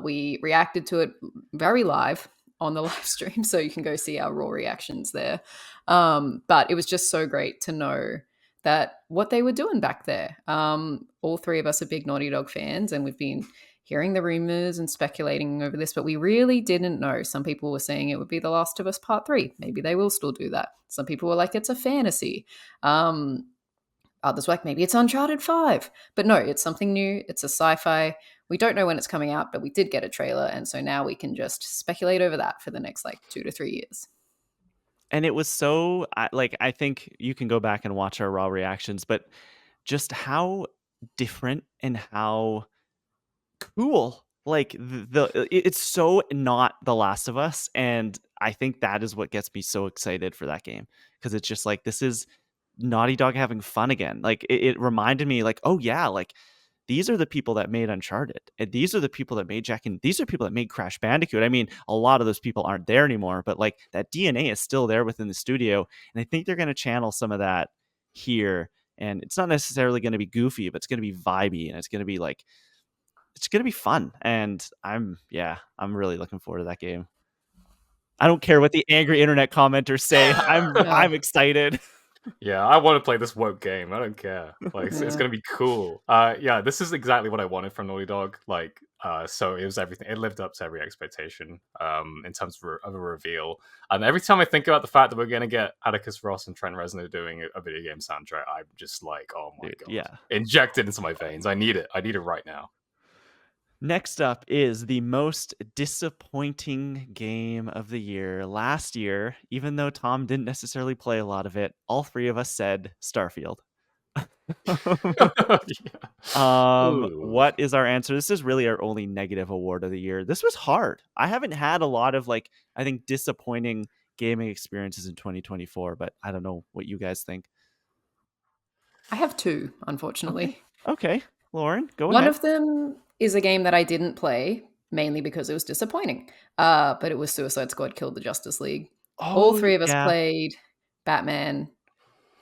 We reacted to it very live on the live stream, so you can go see our raw reactions there. But it was just so great to know that what they were doing back there. All three of us are big Naughty Dog fans, and we've been hearing the rumors and speculating over this, but we really didn't know. Some people were saying it would be The Last of Us Part 3. Maybe they will still do that. Some people were like, it's a fantasy. Others were like, maybe it's Uncharted 5. But no, it's something new. It's a sci-fi. We don't know when it's coming out, but we did get a trailer. And so now we can just speculate over that for the next like 2 to 3 years. And it was so, I think you can go back and watch our raw reactions, but just how different and how cool. Like it's so not The Last of Us, and I think that is what gets me so excited for that game because it's just like this is Naughty Dog having fun again. Like it reminded me, like, oh yeah, like these are the people that made Uncharted, and these are the people that made Jack, and these are people that made Crash Bandicoot. I mean, a lot of those people aren't there anymore, but like that DNA is still there within the studio, and I think they're going to channel some of that here. And it's not necessarily going to be goofy, but it's going to be vibey, and it's going to be like it's gonna be fun, and I'm really looking forward to that game. I don't care what the angry internet commenters say. I'm excited. Yeah, I want to play this woke game. I don't care. Like, it's Yeah. gonna be cool. Yeah, this is exactly what I wanted from Naughty Dog. Like, so it was everything. It lived up to every expectation. In terms of a reveal. And every time I think about the fact that we're gonna get Atticus Ross and Trent Reznor doing a video game soundtrack, I'm just like, oh my god, Yeah. inject it into my veins. I need it. I need it right now. Next up is the most disappointing game of the year. Last year, even though Tom didn't necessarily play a lot of it, all three of us said Starfield. Ooh. What is our answer? This is really our only negative award of the year. This was hard. I haven't had a lot of like I think disappointing gaming experiences in 2024, but I don't know what you guys think. I have two, unfortunately. Okay. Lauren, go One ahead. of them is a game that I didn't play, mainly because it was disappointing. But it was Suicide Squad Killed the Justice League. All Oh, three of us yeah. played Batman,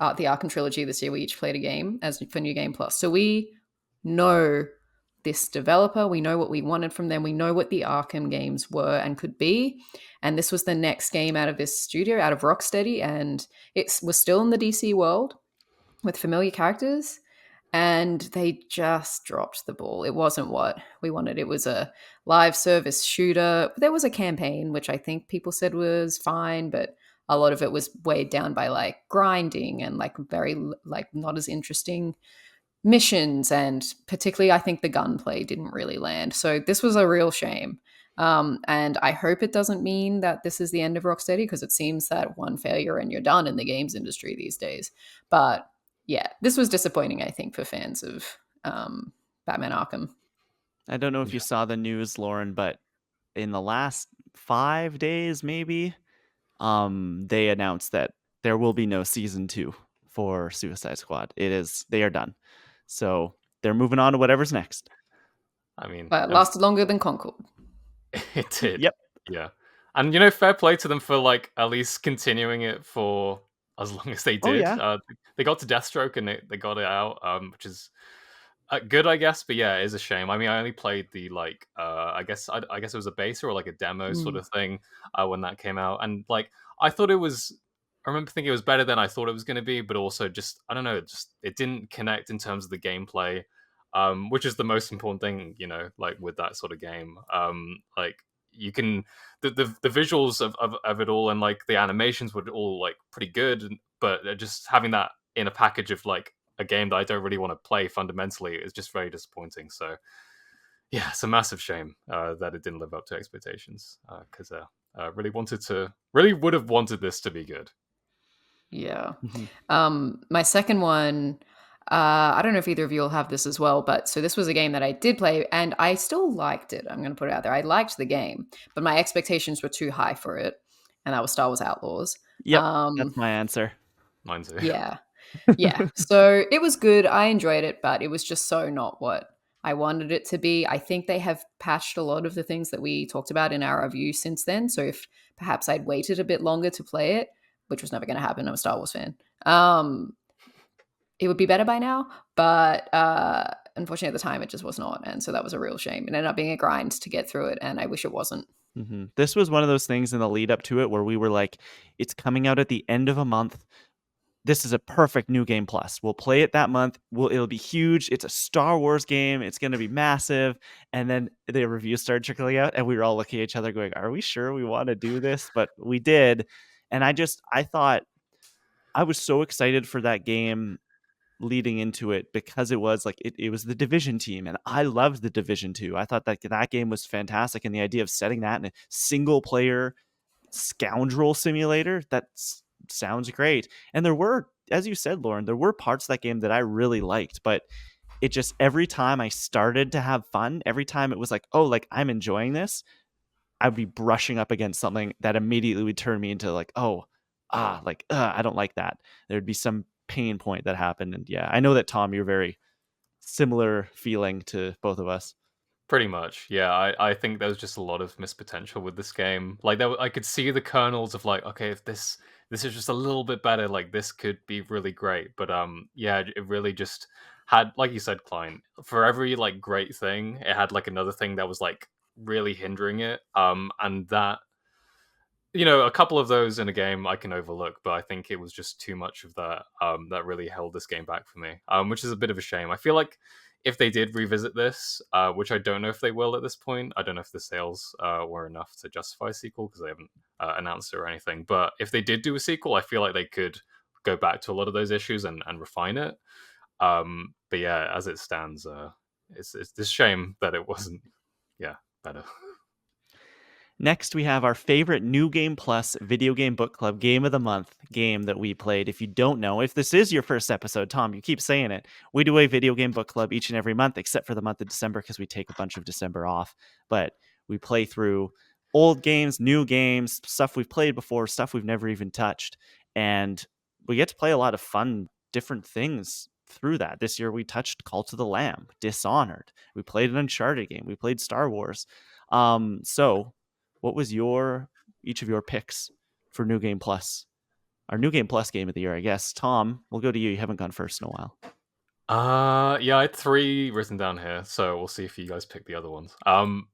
the Arkham trilogy this year. We each played a game as for New Game Plus. So we know this developer. We know what we wanted from them. We know what the Arkham games were and could be. And this was the next game out of this studio, out of Rocksteady. And it was still in the DC world with familiar characters. And they just dropped the ball. It wasn't what we wanted. It was a live service shooter. There was a campaign, which I think people said was fine, but a lot of it was weighed down by like grinding and like very like not as interesting missions, and particularly I think the gunplay didn't really land. So this was a real shame. And I hope it doesn't mean that this is the end of Rocksteady, because it seems that one failure and you're done in the games industry these days. But yeah, this was disappointing, I think, for fans of Batman Arkham. I don't know if you Yeah. saw the news, Lauren, but in the last 5 days, maybe, they announced that there will be no season 2 for Suicide Squad. They are done. So they're moving on to whatever's next. I mean, But it lasted longer than Concord. it did. Yep. Yeah. And, you know, fair play to them for, like, at least continuing it for as long as they Oh, did. yeah. They got to Deathstroke and they got it out, which is good, I guess. But yeah, it is a shame. I mean, I only played the, like, I guess it was a beta or, like, a demo sort of thing when that came out. And, like, I thought it was... I remember thinking it was better than I thought it was going to be, but also just, I don't know, it didn't connect in terms of the gameplay, which is the most important thing, you know, like with that sort of game. Like you can, the visuals of it all and like the animations were all like pretty good, but just having that in a package of like a game that I don't really want to play fundamentally is just very disappointing. So yeah, it's a massive shame that it didn't live up to expectations because really would have wanted this to be good. Yeah. Mm-hmm. My second one, I don't know if either of you will have this as well, but so this was a game that I did play and I still liked it. I'm going to put it out there. I liked the game, but my expectations were too high for it. And that was Star Wars Outlaws. Yep. That's my answer. Mine too. Yeah. Yeah. So it was good. I enjoyed it, but it was just so not what I wanted it to be. I think they have patched a lot of the things that we talked about in our review since then. So if perhaps I'd waited a bit longer to play it, which was never going to happen, I'm a Star Wars fan, it would be better by now. But unfortunately, at the time, it just was not. And so that was a real shame. It ended up being a grind to get through it, and I wish it wasn't. Mm-hmm. This was one of those things in the lead up to it where we were like, it's coming out at the end of a month. This is a perfect new game plus. We'll play it that month. It'll be huge. It's a Star Wars game. It's going to be massive. And then the reviews started trickling out, and we were all looking at each other going, are we sure we want to do this? But we did. And I thought I was so excited for that game leading into it because it was like it was the Division team, and I loved the Division 2. I thought that game was fantastic, and the idea of setting that in a single player scoundrel simulator, that sounds great. And there were, as you said, Lauren, there were parts of that game that I really liked, but it just, every time I started to have fun, every time it was like, oh, like I'm enjoying this, I'd be brushing up against something that immediately would turn me into like, I don't like that. There'd be some pain point that happened. And yeah, I know that, Tom, you're very similar feeling to both of us. Pretty much, yeah. I think there's just a lot of missed potential with this game. Like, I could see the kernels of like, okay, if this is just a little bit better, like this could be really great. But yeah, it really just had, like you said, Klein, for every like great thing, it had like another thing that was like really hindering it. And that, you know, a couple of those in a game I can overlook, but I think it was just too much of that that really held this game back for me, which is a bit of a shame. I feel like if they did revisit this, which I don't know if they will at this point, I don't know if the sales were enough to justify a sequel because they haven't announced it or anything. But if they did do a sequel, I feel like they could go back to a lot of those issues and refine it. But yeah, as it stands, it's a shame that it wasn't, better. Next, we have our favorite New Game Plus Video Game Book Club Game of the Month game that we played. If you don't know, if this is your first episode, Tom, you keep saying it, we do a Video Game Book Club each and every month, except for the month of December because we take a bunch of December off. But we play through old games, new games, stuff we've played before, stuff we've never even touched. And we get to play a lot of fun, different things through that. This year we touched Cult of the Lamb, Dishonored. We played an Uncharted game. We played Star Wars. So what was each of your picks for New Game Plus? Our New Game Plus game of the year, I guess. Tom, we'll go to you. You haven't gone first in a while. Yeah, I had 3 written down here, so we'll see if you guys pick the other ones.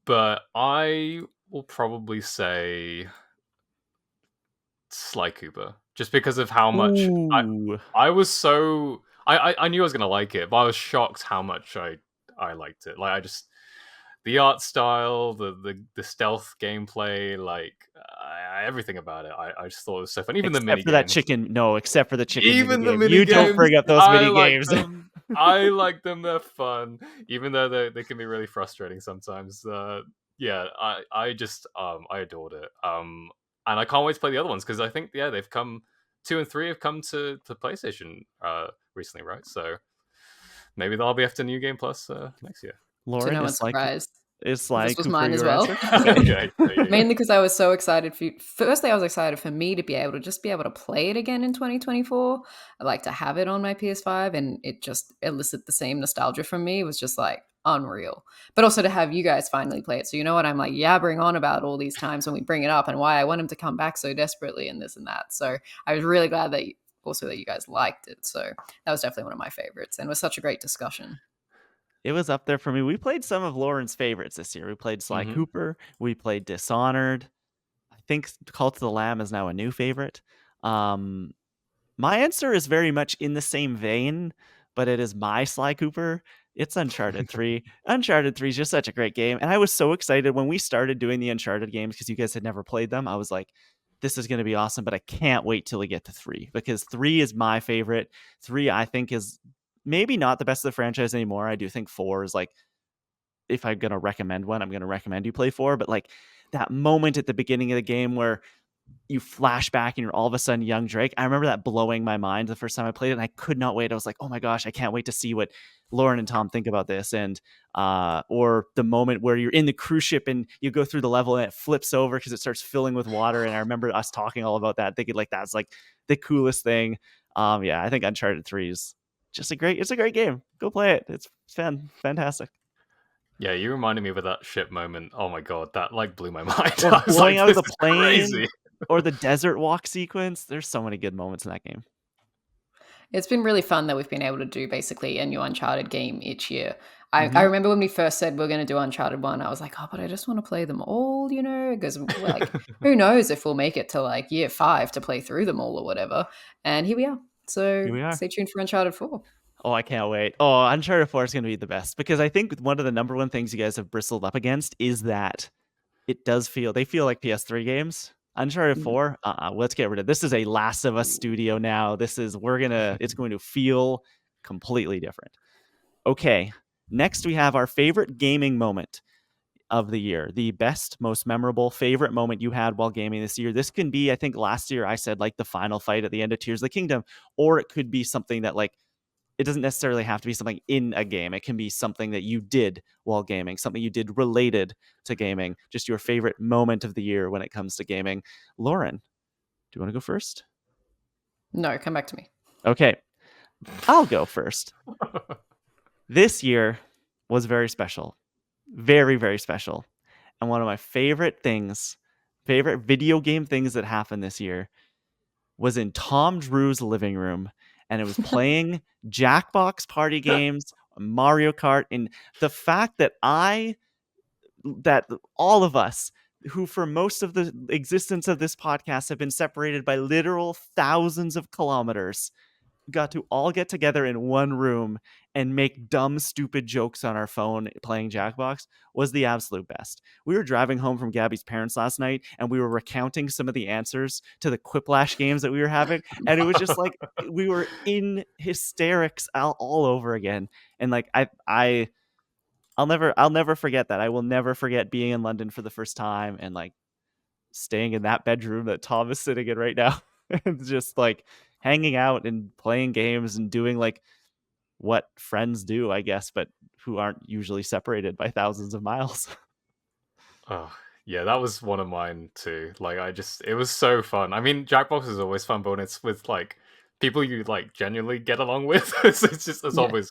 But I will probably say Sly Cooper, just because of how much Ooh. I was so I knew I was gonna like it, but I was shocked how much I liked it. Like, I just, the art style, the stealth gameplay, like everything about it, I just thought it was so fun. Even the mini Except for that games. chicken. No, except for the chicken Even mini the game. mini You don't games, bring up those I mini like games. them. I like them. They're fun, even though they can be really frustrating sometimes. Yeah, I just I adored it. And I can't wait to play the other ones because I think they've come 2 and 3 have come to PlayStation recently, right? So maybe they'll be after New Game Plus next year. To Lauren, no one's surprise. is This Sly was Cooper mine as your well. answer? Okay, there you go. Mainly because I was so excited for firstly, I was excited for me to be able to play it again in 2024. I like to have it on my PS5 and it just elicit the same nostalgia from me. It was just like unreal. But also to have you guys finally play it. So you know what I'm like yabbering on about all these times when we bring it up and why I want him to come back so desperately and this and that. So I was really glad that you guys liked it. So that was definitely one of my favorites and it was such a great discussion. It was up there for me. We played some of Lauren's favorites this year. We played Sly Cooper. We played Dishonored. I think Cult of the Lamb is now a new favorite. My answer is very much in the same vein, but it is my Sly Cooper. It's Uncharted 3. Uncharted 3 is just such a great game. And I was so excited when we started doing the Uncharted games because you guys had never played them. I was like, this is going to be awesome, but I can't wait till we get to 3 because 3 is my favorite. 3, I think, is maybe not the best of the franchise anymore. I do think 4 is like, if I'm going to recommend one, I'm going to recommend you play 4. But like that moment at the beginning of the game where you flash back and you're all of a sudden young Drake. I remember that blowing my mind the first time I played it, and I could not wait. I was like, oh my gosh, I can't wait to see what Lauren and Tom think about this. And or the moment where you're in the cruise ship and you go through the level and it flips over because it starts filling with water. And I remember us talking all about that, thinking like that's like the coolest thing. Yeah, I think Uncharted 3 is just it's a great game. Go play it. It's fantastic. Yeah, you reminded me of that ship moment. Oh my god, that like blew my mind. Or I was blowing like, out of this the is plane, crazy. or the desert walk sequence. There's so many good moments in that game. It's been really fun that we've been able to do basically a new Uncharted game each year. I remember when we first said we're going to do Uncharted 1, I was like, oh, but I just want to play them all, because like, who knows if we'll make it to like year 5 to play through them all or whatever. And here we are. So Here we are. stay tuned for Uncharted 4. Oh, I can't wait. Oh, Uncharted 4 is going to be the best because I think one of the number one things you guys have bristled up against is that they feel like PS3 games. Uncharted 4, let's get rid of this. Is a Last of Us studio now. It's going to feel completely different. Okay, next we have our favorite gaming moment of the year. The best, most memorable, favorite moment you had while gaming this year. This can be, I think last year I said like the final fight at the end of Tears of the Kingdom, or it could be something that like, it doesn't necessarily have to be something in a game. It can be something that you did while gaming, something you did related to gaming, just your favorite moment of the year when it comes to gaming. Lauren, do you want to go first? No, come back to me. Okay, I'll go first. This year was very special. Very, very special. And one of my favorite video game things that happened this year was in Tom Drew's living room. And it was playing Jackbox party games, Mario Kart, and the fact that all of us who for most of the existence of this podcast have been separated by literal thousands of kilometers got to all get together in one room and make dumb, stupid jokes on our phone playing Jackbox was the absolute best. We were driving home from Gabby's parents last night and we were recounting some of the answers to the Quiplash games that we were having. And it was just like, we were in hysterics all over again. And like, I'll never forget that. I will never forget being in London for the first time and like staying in that bedroom that Tom is sitting in right now and just like hanging out and playing games and doing like what friends do, I guess, but who aren't usually separated by thousands of miles. Oh, yeah, that was one of mine too. Like, it was so fun. I mean, Jackbox is always fun, but when it's with like people you like genuinely get along with, it's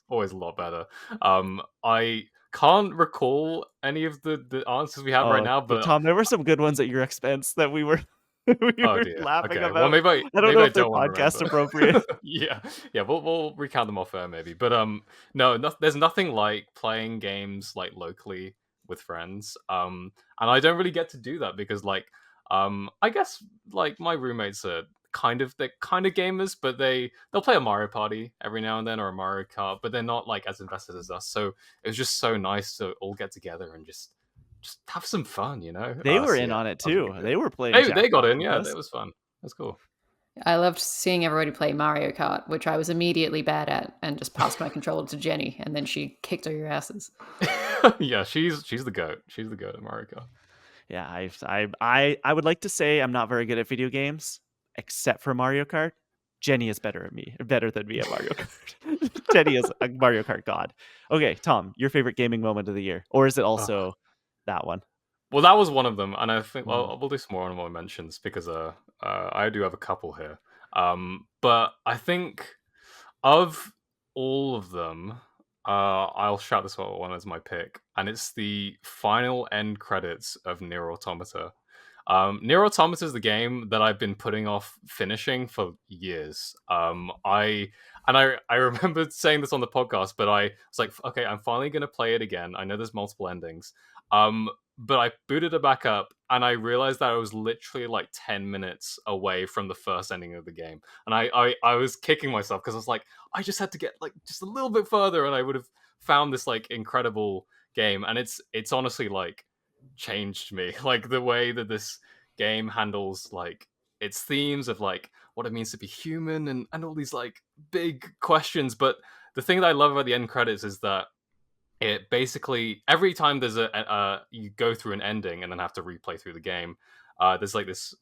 always a lot better. I can't recall any of the answers we have right now, but Tom, there were some good ones at your expense that we were oh dear. laughing Okay. about. Well, maybe I don't know if they're don't want to podcast remember. appropriate. Yeah. We'll recount them off air maybe. But there's nothing like playing games like locally with friends. And I don't really get to do that because like I guess like my roommates are they're kind of gamers, but they'll play a Mario Party every now and then or a Mario Kart, but they're not like as invested as us. So it was just so nice to all get together and just have some fun, They were in on it too. They were playing. They got in, with yeah. us. That was fun. That's cool. I loved seeing everybody play Mario Kart, which I was immediately bad at, and just passed my controller to Jenny, and then she kicked all your asses. Yeah, she's the goat. She's the goat at Mario Kart. Yeah, I would like to say I'm not very good at video games, except for Mario Kart. Jenny is better than me at Mario Kart. Jenny is a Mario Kart god. Okay, Tom, your favorite gaming moment of the year, or is it Oh. also that one? Well, that was one of them, and I think Mm. we'll do some more honorable mentions because I do have a couple here. But I think of all of them, I'll shout this one as my pick, and it's the final end credits of Nier Automata. Nier Automata is the game that I've been putting off finishing for years. I remember saying this on the podcast, but I was like, okay, I'm finally gonna play it again. I know there's multiple endings. But I booted it back up and I realized that I was literally like 10 minutes away from the first ending of the game. And I was kicking myself because I was like, I just had to get like just a little bit further and I would have found this like incredible game. And it's honestly like changed me. Like the way that this game handles like its themes of like what it means to be human and all these like big questions. But the thing that I love about the end credits is that it basically every time there's a you go through an ending and then have to replay through the game. There's like this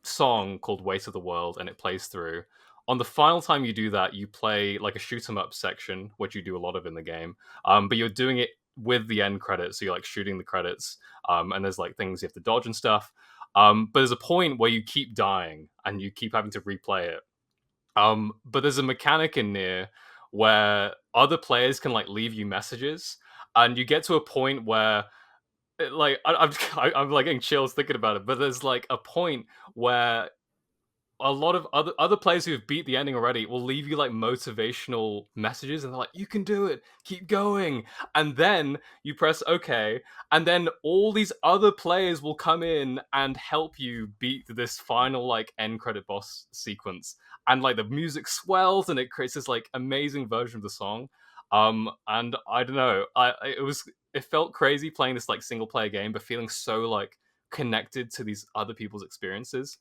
song called "Weight of the World" and it plays through. On the final time you do that, you play like a shoot 'em up section, which you do a lot of in the game. But you're doing it with the end credits, so you're like shooting the credits. And there's like things you have to dodge and stuff. But there's a point where you keep dying and you keep having to replay it. But there's a mechanic in Nier where other players can like leave you messages, and you get to a point where like I'm like getting chills thinking about it. But there's like a point where a lot of other players who have beat the ending already will leave you like motivational messages and they're like, you can do it, keep going. And then you press OK, and then all these other players will come in and help you beat this final like end credit boss sequence. And like the music swells and it creates this like amazing version of the song. And I don't know, it felt crazy playing this like single player game, but feeling so like connected to these other people's experiences.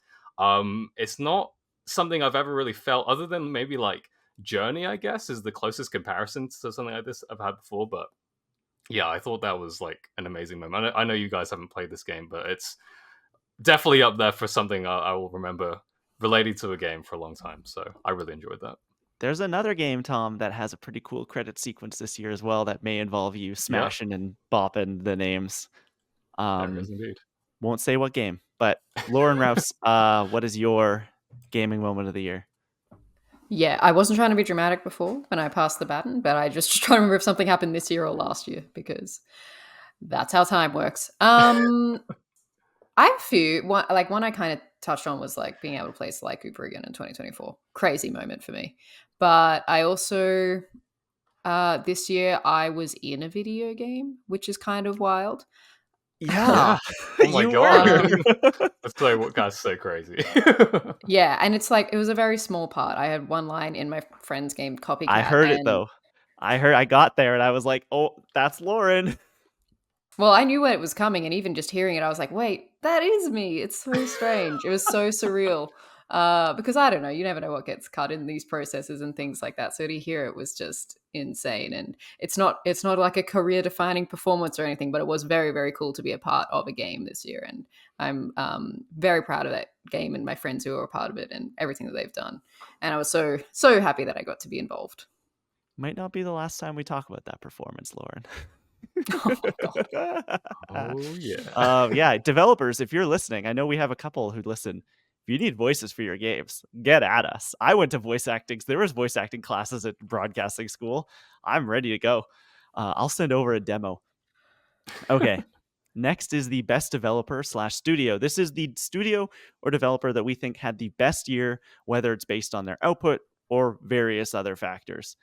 It's not something I've ever really felt, other than maybe like Journey, I guess, is the closest comparison to something like this I've had before. But yeah, I thought that was like an amazing moment. I know you guys haven't played this game, but it's definitely up there for something I will remember related to a game for a long time. So I really enjoyed that. There's another game, Tom, that has a pretty cool credit sequence this year as well that may involve you Yeah, smashing and bopping the names. there is indeed. Won't say what game, but Lauren Rouse, what is your gaming moment of the year? Yeah, I wasn't trying to be dramatic before when I passed the baton, but I just trying to remember if something happened this year or last year because that's how time works. I have a few. One I kind of touched on was like being able to play Sly Cooper again in 2024. Crazy moment for me. But I also this year I was in a video game, which is kind of wild. Yeah, Oh my you god. were. That's that's so crazy. Yeah, and it's like it was a very small part. I had one line in my friend's game Copycat, I heard it and though. I got there and I was like, "Oh, that's Lauren." well, I knew when it was coming, and even just hearing it, I was like, "Wait, that is me!" It's so strange. It was so surreal because I don't know. You never know what gets cut in these processes and things like that. So to hear it was just insane, and it's not like a career-defining performance or anything, but it was very very cool to be a part of a game this year, and I'm very proud of that game and my friends who are a part of it and everything that they've done. And I was so happy that I got to be involved. Might not be the last time we talk about that performance, Lauren. Oh God. Oh yeah. Yeah, developers, if you're listening, I know we have a couple who listen. If you need voices for your games, get at us. I went to voice acting. There was voice acting classes at broadcasting school. I'm ready to go. I'll send over a demo. Okay. Next is the best developer / studio. This is the studio or developer that we think had the best year, whether it's based on their output or various other factors.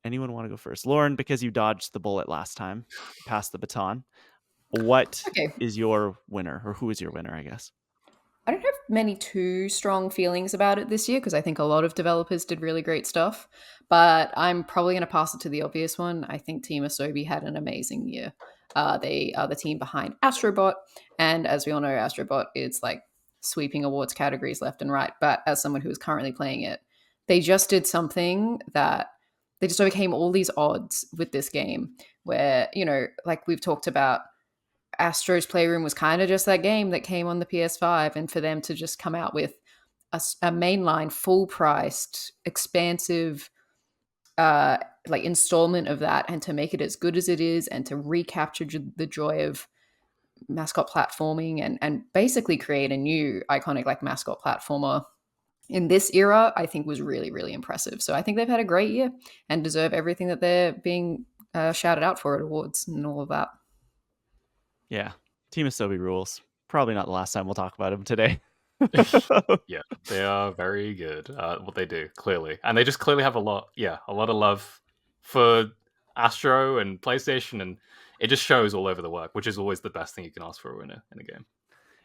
Anyone want to go first? Lauren, because you dodged the bullet last time, pass the baton. What Okay. is your winner, or who is your winner, I guess? I don't have many too strong feelings about it this year because I think a lot of developers did really great stuff. But I'm probably going to pass it to the obvious one. I think Team Asobi had an amazing year. They are the team behind Astrobot, and as we all know, Astrobot is like sweeping awards categories left and right. But as someone who is currently playing it, they just did something that they just overcame all these odds with this game where, like we've talked about, Astro's Playroom was kind of just that game that came on the PS5, and for them to just come out with a mainline, full-priced, expansive, like installment of that, and to make it as good as it is, and to recapture the joy of mascot platforming, and basically create a new iconic like mascot platformer in this era, I think was really, really impressive. So I think they've had a great year and deserve everything that they're being shouted out for at awards and all of that. Yeah, Team Asobi rules. Probably not the last time we'll talk about him today. Yeah, they are very good at what they do, clearly. And they just clearly have a lot of love for Astro and PlayStation, and it just shows all over the work, which is always the best thing you can ask for in a game.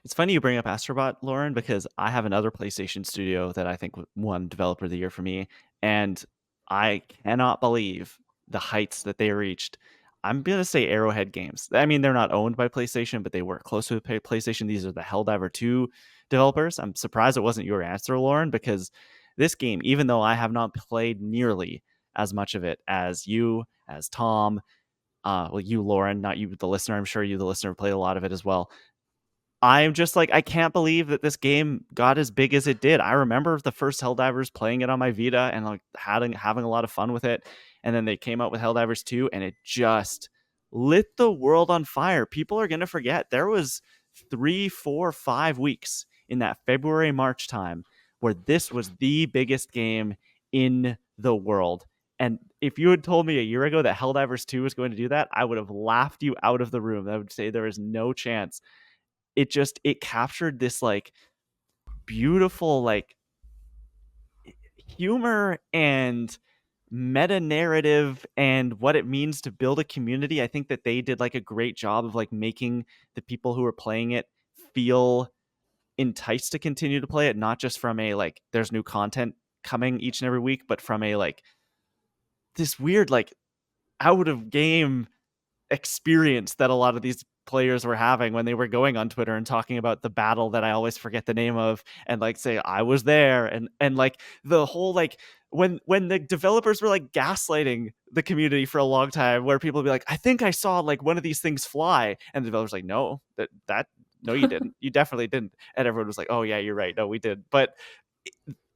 It's funny you bring up Astrobot, Lauren, because I have another PlayStation studio that I think won Developer of the Year for me, and I cannot believe the heights that they reached. I'm going to say Arrowhead Games. I mean, they're not owned by PlayStation, but they work closely with PlayStation. These are the Helldiver 2 developers. I'm surprised it wasn't your answer, Lauren, because this game, even though I have not played nearly as much of it as you, as Tom, well, you, Lauren, not you, the listener. I'm sure you, the listener, played a lot of it as well. I'm just like, I can't believe that this game got as big as it did. I remember the first Helldivers playing it on my Vita and like having a lot of fun with it. And then they came out with Helldivers 2 and it just lit the world on fire. People are going to forget. There was 3, 4, 5 weeks in that February, March time where this was the biggest game in the world. And if you had told me a year ago that Helldivers 2 was going to do that, I would have laughed you out of the room. I would say there is no chance. It captured this like beautiful like humor and meta narrative and what it means to build a community. I think that they did like a great job of like making the people who are playing it feel enticed to continue to play it, not just from a like there's new content coming each and every week, but from a like this weird like out of game experience that a lot of these players were having when they were going on Twitter and talking about the battle that I always forget the name of and like say I was there and like the whole like when the developers were like gaslighting the community for a long time where people would be like, I think I saw like one of these things fly, and the developers like, no, that no you didn't, you definitely didn't, and everyone was like, oh yeah, you're right, no we did. But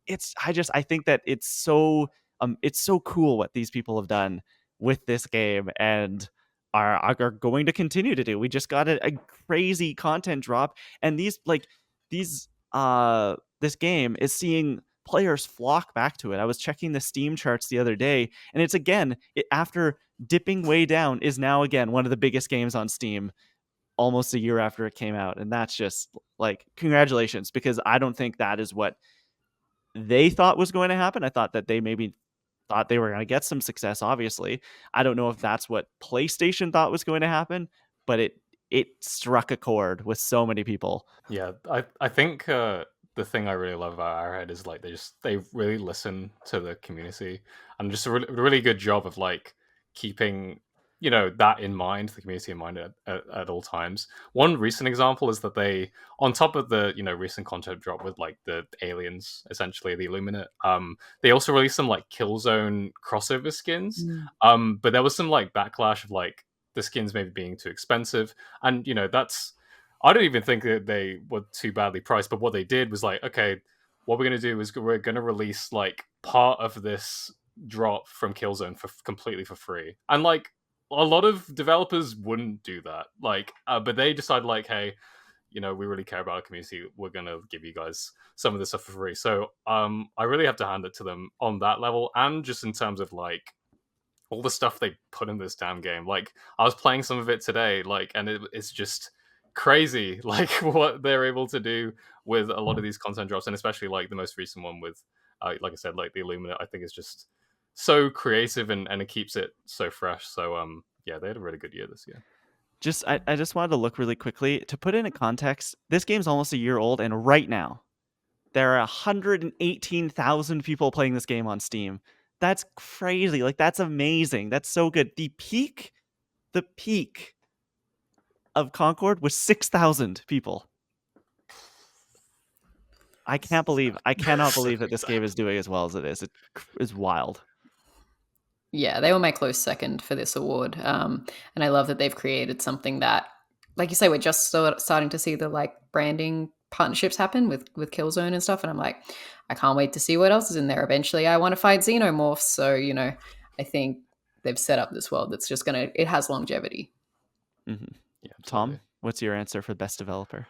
I think that it's so cool what these people have done with this game and are going to continue to do. We just got a crazy content drop, and this game is seeing players flock back to it. I was checking the Steam charts the other day, and it's again, after dipping way down, is now again one of the biggest games on Steam almost a year after it came out. And that's just like, congratulations, because I don't think that is what they thought was going to happen. I thought that they maybe thought they were going to get some success, obviously. I don't know if that's what PlayStation thought was going to happen, but it struck a chord with so many people. Yeah, I think the thing I really love about Arrowhead is like they really listen to the community, and just a really good job of like keeping that in mind, the community in mind at all times. One recent example is that they, on top of the recent content drop with like the aliens, essentially the Illuminate, they also released some like Killzone crossover skins. But there was some like backlash of like the skins maybe being too expensive, and that's, I don't even think that they were too badly priced, but what they did was like, okay, what we're going to do is we're going to release like part of this drop from Killzone completely for free. And like a lot of developers wouldn't do that, like, but they decided like, hey, we really care about our community. We're going to give you guys some of this stuff for free. So I really have to hand it to them on that level, and just in terms of like all the stuff they put in this damn game. Like I was playing some of it today, like, and it's just crazy, like what they're able to do with a lot of these content drops, and especially like the most recent one with, like I said, like the Illuminate. I think is just so creative, and it keeps it so fresh. So yeah, they had a really good year this year. I just wanted to look really quickly to put in a context. This game's almost a year old, and right now there are 118,000 people playing this game on Steam. That's crazy. Like, that's amazing. That's so good. The peak of Concord was 6,000 people. I cannot believe that this game Exactly. is doing as well as it is. It is wild. Yeah, they were my close second for this award, and I love that they've created something that, like you say, we're just starting to see the like branding partnerships happen with Killzone and stuff, and I'm like, I can't wait to see what else is in there. Eventually, I want to fight Xenomorphs, so I think they've set up this world that's just it has longevity. Mm-hmm. Yeah, Tom, absolutely. what's your answer for best developer?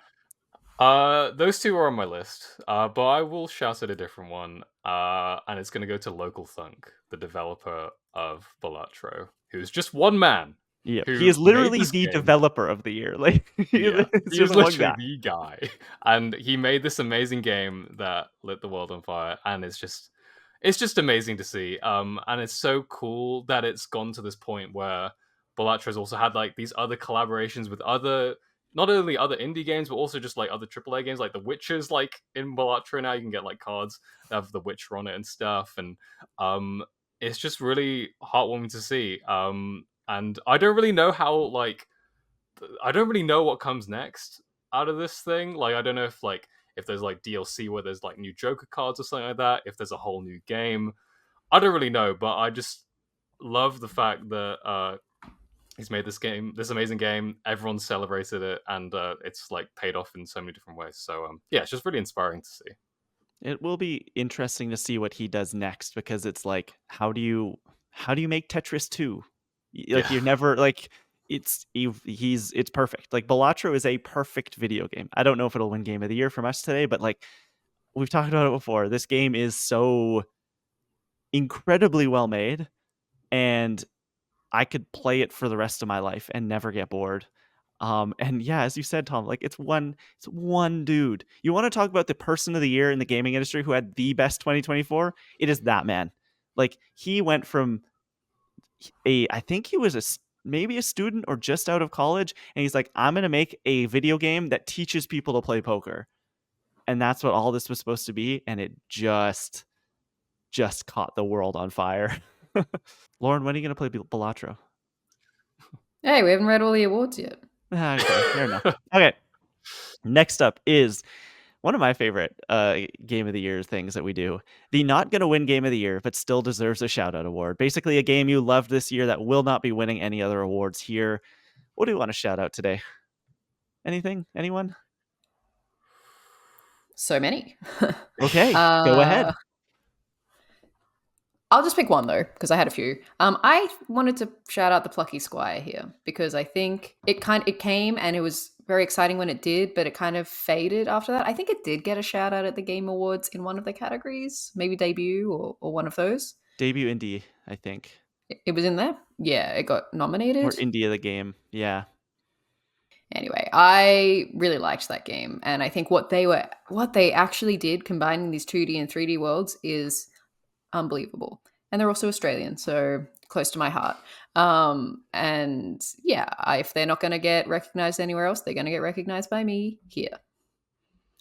Those two are on my list, but I will shout at a different one, and it's going to go to Local Thunk, the developer of Balatro, who's just one man Yep, he who is made literally this the game. developer of the year. Like Yeah, it's he is just one literally guy. the guy, and he made this amazing game that lit the world on fire, and it's just amazing to see. And it's so cool that it's gone to this point where Balatras also had like these other collaborations with other, not only other indie games, but also just like other AAA games, like The Witcher's like in Balatra now. You can get like cards that have The Witcher on it and stuff, and it's just really heartwarming to see. And I don't really know how like I don't really know what comes next out of this thing. Like, I don't know if there's like DLC where there's like new Joker cards or something like that. If there's a whole new game, I don't really know. But I just love the fact that he's made this amazing game. Everyone's celebrated it, and it's like paid off in so many different ways. So yeah, it's just really inspiring to see. It will be interesting to see what he does next because it's like, how do you make Tetris 2? Like Yeah. you're never like it's perfect. Like Balatro is a perfect video game. I don't know if it'll win Game of the Year from us today, but like we've talked about it before. This game is so incredibly well made, and I could play it for the rest of my life and never get bored. And yeah, as you said, Tom, like it's one dude. You want to talk about the person of the year in the gaming industry who had the best 2024? It is that man. Like he went from I think he was maybe a student or just out of college, and he's like, I'm gonna make a video game that teaches people to play poker, and that's what all this was supposed to be, and it just caught the world on fire. Lauren, when are you gonna play Balatro? Hey, we haven't read all the awards yet. Okay, fair enough. Okay, next up is one of my favorite game of the year things that we do. The not going to win game of the year, but still deserves a shout out award. Basically, a game you loved this year that will not be winning any other awards here. What do you want to shout out today? Anything? Anyone? So many. Okay, go ahead. I'll just pick one though, because I had a few. I wanted to shout out the Plucky Squire here because I think it came and it was very exciting when it did, but it kind of faded after that. I think it did get a shout out at the Game Awards in one of the categories, maybe debut or one of those. Debut indie, I think. It was in there. Yeah, it got Or nominated. indie of the game. Yeah. Anyway, I really liked that game, and I think what they actually did combining these 2D and 3D worlds is unbelievable. And they're also Australian, so close to my heart. And yeah, if they're not going to get recognized anywhere else, they're going to get recognized by me here.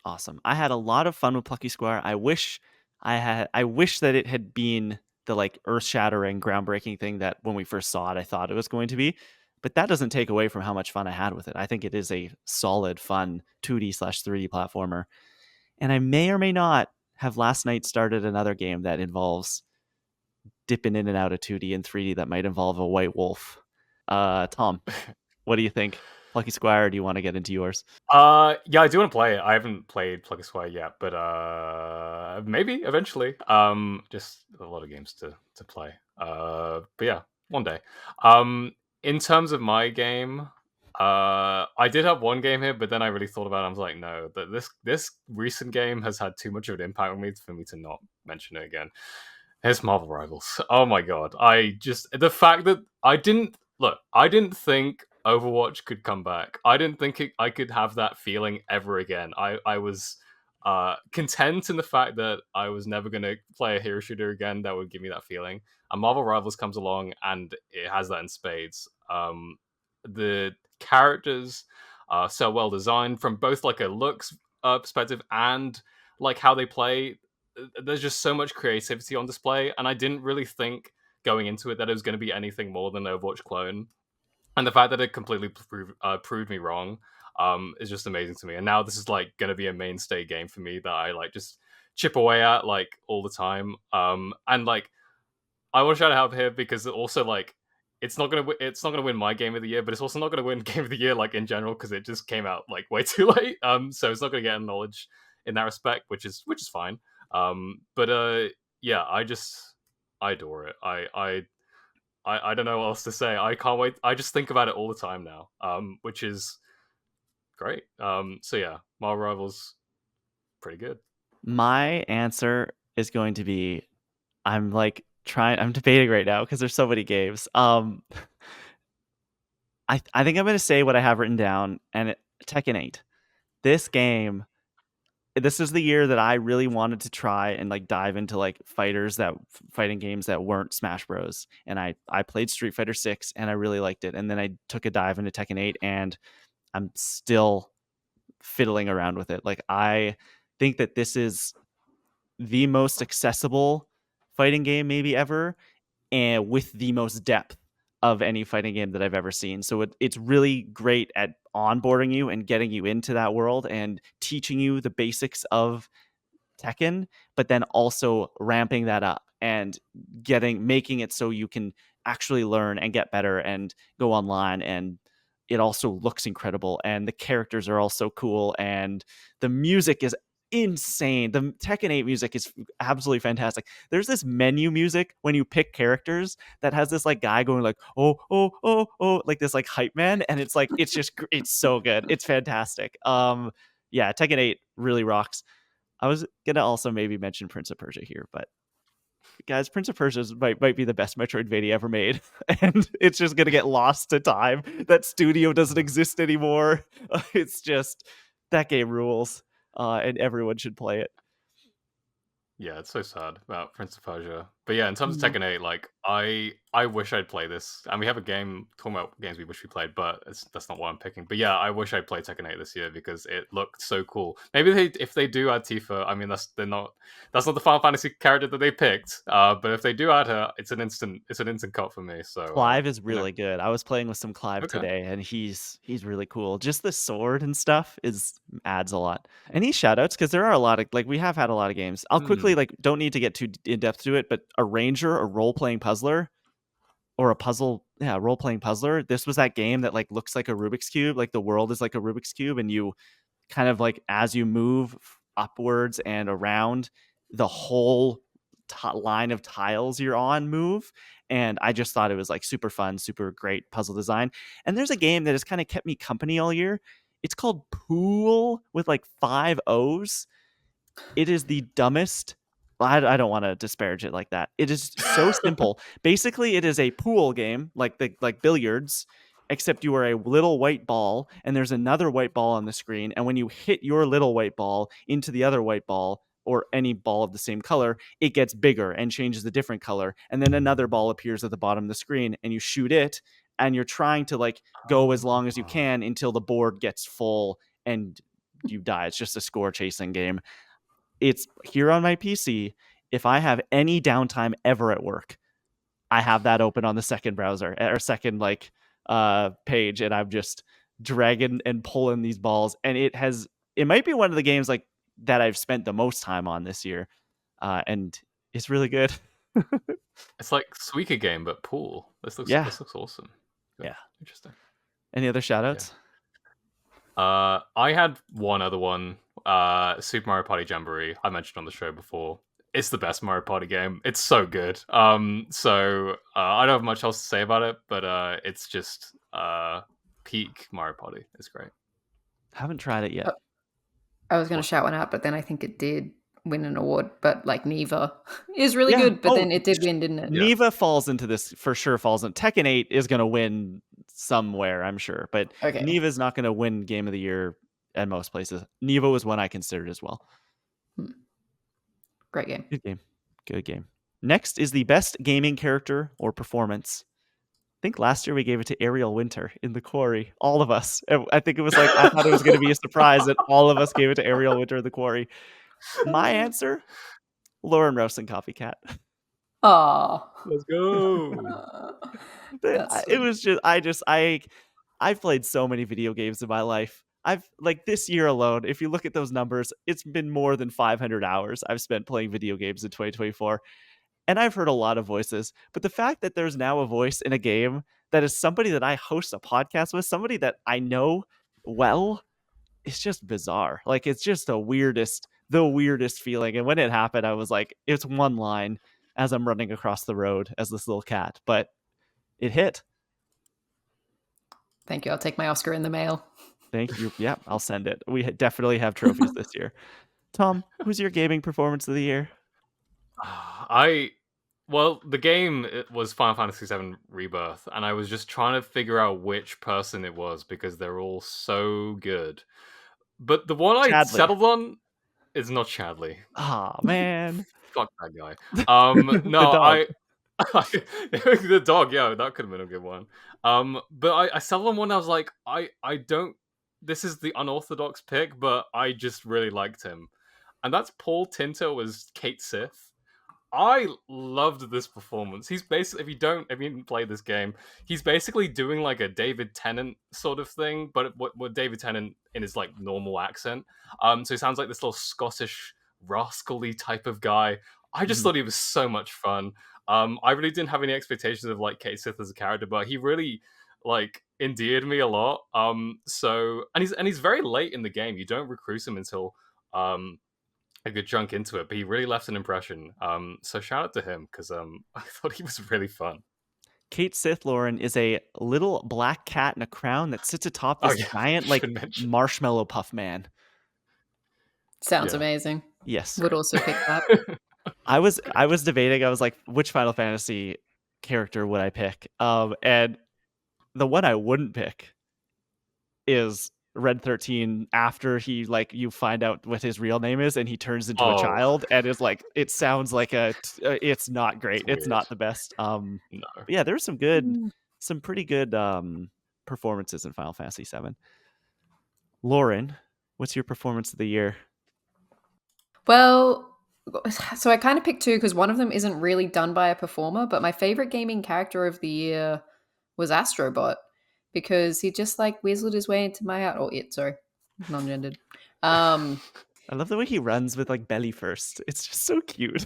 Awesome. I had a lot of fun with Plucky Squire. I wish that it had been the like earth-shattering, groundbreaking thing that when we first saw it, I thought it was going to be. But that doesn't take away from how much fun I had with it. I think it is a solid, fun 2D/3D platformer. And I may or may not have last night started another game that involves dipping in and out of 2D and 3D that might involve a white wolf. Tom, what do you think? Plucky Squire, or do you want to get into yours? Yeah, I do want to play it. I haven't played Plug and Squire yet, but maybe eventually. Just a lot of games to play. But yeah, one day. In terms of my game, I did have one game here, but then I really thought about it. I was like, no, that this recent game has had too much of an impact on me for me to not mention it again. It's Marvel Rivals. Oh my god. The fact that I didn't think Overwatch could come back. I didn't think I could have that feeling ever again. I was content in the fact that I was never going to play a hero shooter again that would give me that feeling. And Marvel Rivals comes along and it has that in spades. The characters are so well designed from both like a looks perspective and like how they play. There's just so much creativity on display, and I didn't really think going into it that it was going to be anything more than an Overwatch clone. And the fact that it completely proved me wrong, is just amazing to me. And now this is like going to be a mainstay game for me that I like just chip away at like all the time. And like I want to shout out here because also like it's not gonna win my game of the year, but it's also not gonna win game of the year like in general because it just came out like way too late. So it's not gonna get acknowledged in that respect, which is fine. But yeah, I adore it. I don't know what else to say. I can't wait. I just think about it all the time now. Which is great. So yeah, Marvel Rivals pretty good. My answer is going to be I'm debating right now because there's so many games. I think I'm going to say what I have written down, and Tekken 8. This game, this is the year that I really wanted to try and like dive into like fighting games that weren't Smash Bros. And I played Street Fighter 6 and I really liked it. And then I took a dive into Tekken 8 and I'm still fiddling around with it. Like I think that this is the most accessible fighting game maybe ever, and with the most depth of any fighting game that I've ever seen. So it's really great at onboarding you and getting you into that world and teaching you the basics of Tekken, but then also ramping that up and making it so you can actually learn and get better and go online. And it also looks incredible and the characters are also cool and the music is insane. The Tekken 8 music is absolutely fantastic. There's this menu music when you pick characters that has this like guy going like oh oh oh oh like this like hype man, and it's like it's so good. It's fantastic. Yeah, Tekken 8 really rocks. I was gonna also maybe mention Prince of Persia here, but guys, Prince of Persia might be the best Metroidvania ever made, and it's just gonna get lost to time. That studio doesn't exist anymore. It's just that game rules, and everyone should play it. Yeah, it's so sad about Prince of Persia. But yeah, in terms of Mm. Tekken 8, like I wish I'd play this. And we have a game talking about games we wish we played, but that's not what I'm picking. But yeah, I wish I'd played Tekken 8 this year because it looked so cool. Maybe if they do add Tifa, I mean that's not the Final Fantasy character that they picked. But if they do add her, it's an instant cut for me. So Clive is you know, really good. I was playing with some Clive okay. today, and he's really cool. Just the sword and stuff adds a lot. Any shout outs? Because there are a lot of we have had a lot of games. I'll quickly Hmm. don't need to get too in depth to it, but a ranger, a role playing puzzler, or a puzzle, yeah, role playing puzzler. This was that game that like looks like a Rubik's cube. Like the world is like a Rubik's cube, and you kind of like as you move upwards and around, the whole line of tiles you're on move. And I just thought it was like super fun, super great puzzle design. And there's a game that has kind of kept me company all year. It's called Pool with like 5 O's. It is the dumbest. I don't want to disparage it like that. It is so simple. Basically, it is a pool game like billiards, except you are a little white ball and there's another white ball on the screen. And when you hit your little white ball into the other white ball or any ball of the same color, it gets bigger and changes a different color. And then another ball appears at the bottom of the screen and you shoot it. And you're trying to like go as long as you Oh. can until the board gets full and you die. It's just a score chasing game. It's here on my PC. If I have any downtime ever at work, I have that open on the second browser or second page, and I'm just dragging and pulling these balls. And it might be one of the games like that I've spent the most time on this year, and it's really good. It's like Suika game, but pool. Yeah, This looks awesome. Good. yeah. Interesting. Any other shout Yeah. outs? I had one other one. Super Mario Party Jamboree. I mentioned on the show before. It's the best Mario Party game. It's so good. So I don't have much else to say about it, but it's just peak Mario Party. It's great. Haven't tried it yet. I was going to What? shout one out, but then I think it did win an award. But like Neva is really Yeah. good, but then it did win, didn't it? Yeah. Neva falls into this for sure. Falls in Tekken 8 is going to win somewhere, I'm sure, but Okay. Neva's not going to win Game of the Year at most places. Neva was one I considered as well. Great game. Good game. Good game. Next is the best gaming character or performance. I think last year we gave it to Ariel Winter in The Quarry. All of us. I think it was like, I thought it was going to be a surprise that all of us gave it to Ariel Winter in The Quarry. My answer, Lauren Rosen Copycat. Oh, Let's go. that's It sweet. was I've played so many video games in my life. I've like this year alone, if you look at those numbers, it's been more than 500 hours I've spent playing video games in 2024. And I've heard a lot of voices, but the fact that there's now a voice in a game that is somebody that I host a podcast with, somebody that I know well, it's just bizarre. Like it's just the weirdest feeling. And when it happened, I was like, it's one line as I'm running across the road as this little cat, but it hit. Thank you. I'll take my Oscar in the mail. Thank you. Yeah, I'll send it. We definitely have trophies this year. Tom, who's your gaming performance of the year? Well, the game it was Final Fantasy VII Rebirth, and I was just trying to figure out which person it was because they're all so good. But the one I Chadley. settled on is not Chadley. Oh man. Fuck that guy. The No, dog. the dog. Yeah, that could have been a good one. But I settled on one. I was like, I don't. This is the unorthodox pick, but I just really liked him, and that's Paul Tinto as Kate Sith. I loved this performance. He's basically, if you didn't play this game, he's basically doing like a David Tennant sort of thing, but what David Tennant in his like normal accent. So he sounds like this little Scottish rascally type of guy. I just thought he was so much fun. I really didn't have any expectations of like Kate Sith as a character, but he really like endeared me a lot. He's very late in the game. You don't recruit him until a good chunk into it, but he really left an impression. So shout out to him because I thought he was really fun. Kate Sith, Lauren, is a little black cat in a crown that sits atop this giant like marshmallow puff man. Sounds amazing. Yes. Would also pick that. I was debating. I was like, which Final Fantasy character would I pick? And the one I wouldn't pick is Red 13 after he like you find out what his real name is and he turns into a child and is like it sounds like it's not great. It's not the best. No. Yeah, there's some pretty good performances in Final Fantasy 7. Lauren, what's your performance of the year? Well, so I kind of picked two because one of them isn't really done by a performer, but my favorite gaming character of the year was Astrobot because he just like weaseled his way into my heart. Or it, sorry, non-gendered. I love the way he runs with like belly first. It's just so cute.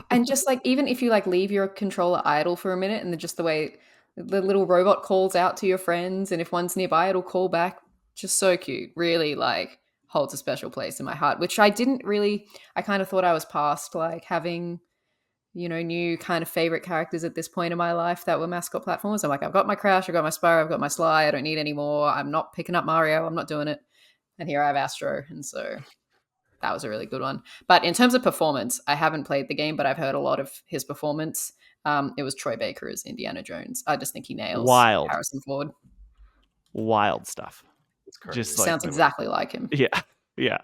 And just like even if you like leave your controller idle for a minute, and then just the way the little robot calls out to your friends, and if one's nearby, it'll call back. Just so cute. Really like holds a special place in my heart, which I didn't really. I kind of thought I was past like having, new kind of favorite characters at this point in my life that were mascot platformers. I'm like, I've got my Crash, I've got my Spyro, I've got my Sly. I don't need any more. I'm not picking up Mario. I'm not doing it. And here I have Astro, and so that was a really good one. But in terms of performance, I haven't played the game, but I've heard a lot of his performance. It was Troy Baker as Indiana Jones. I just think he nails Harrison Ford. Wild stuff. Just sounds exactly like him. Yeah.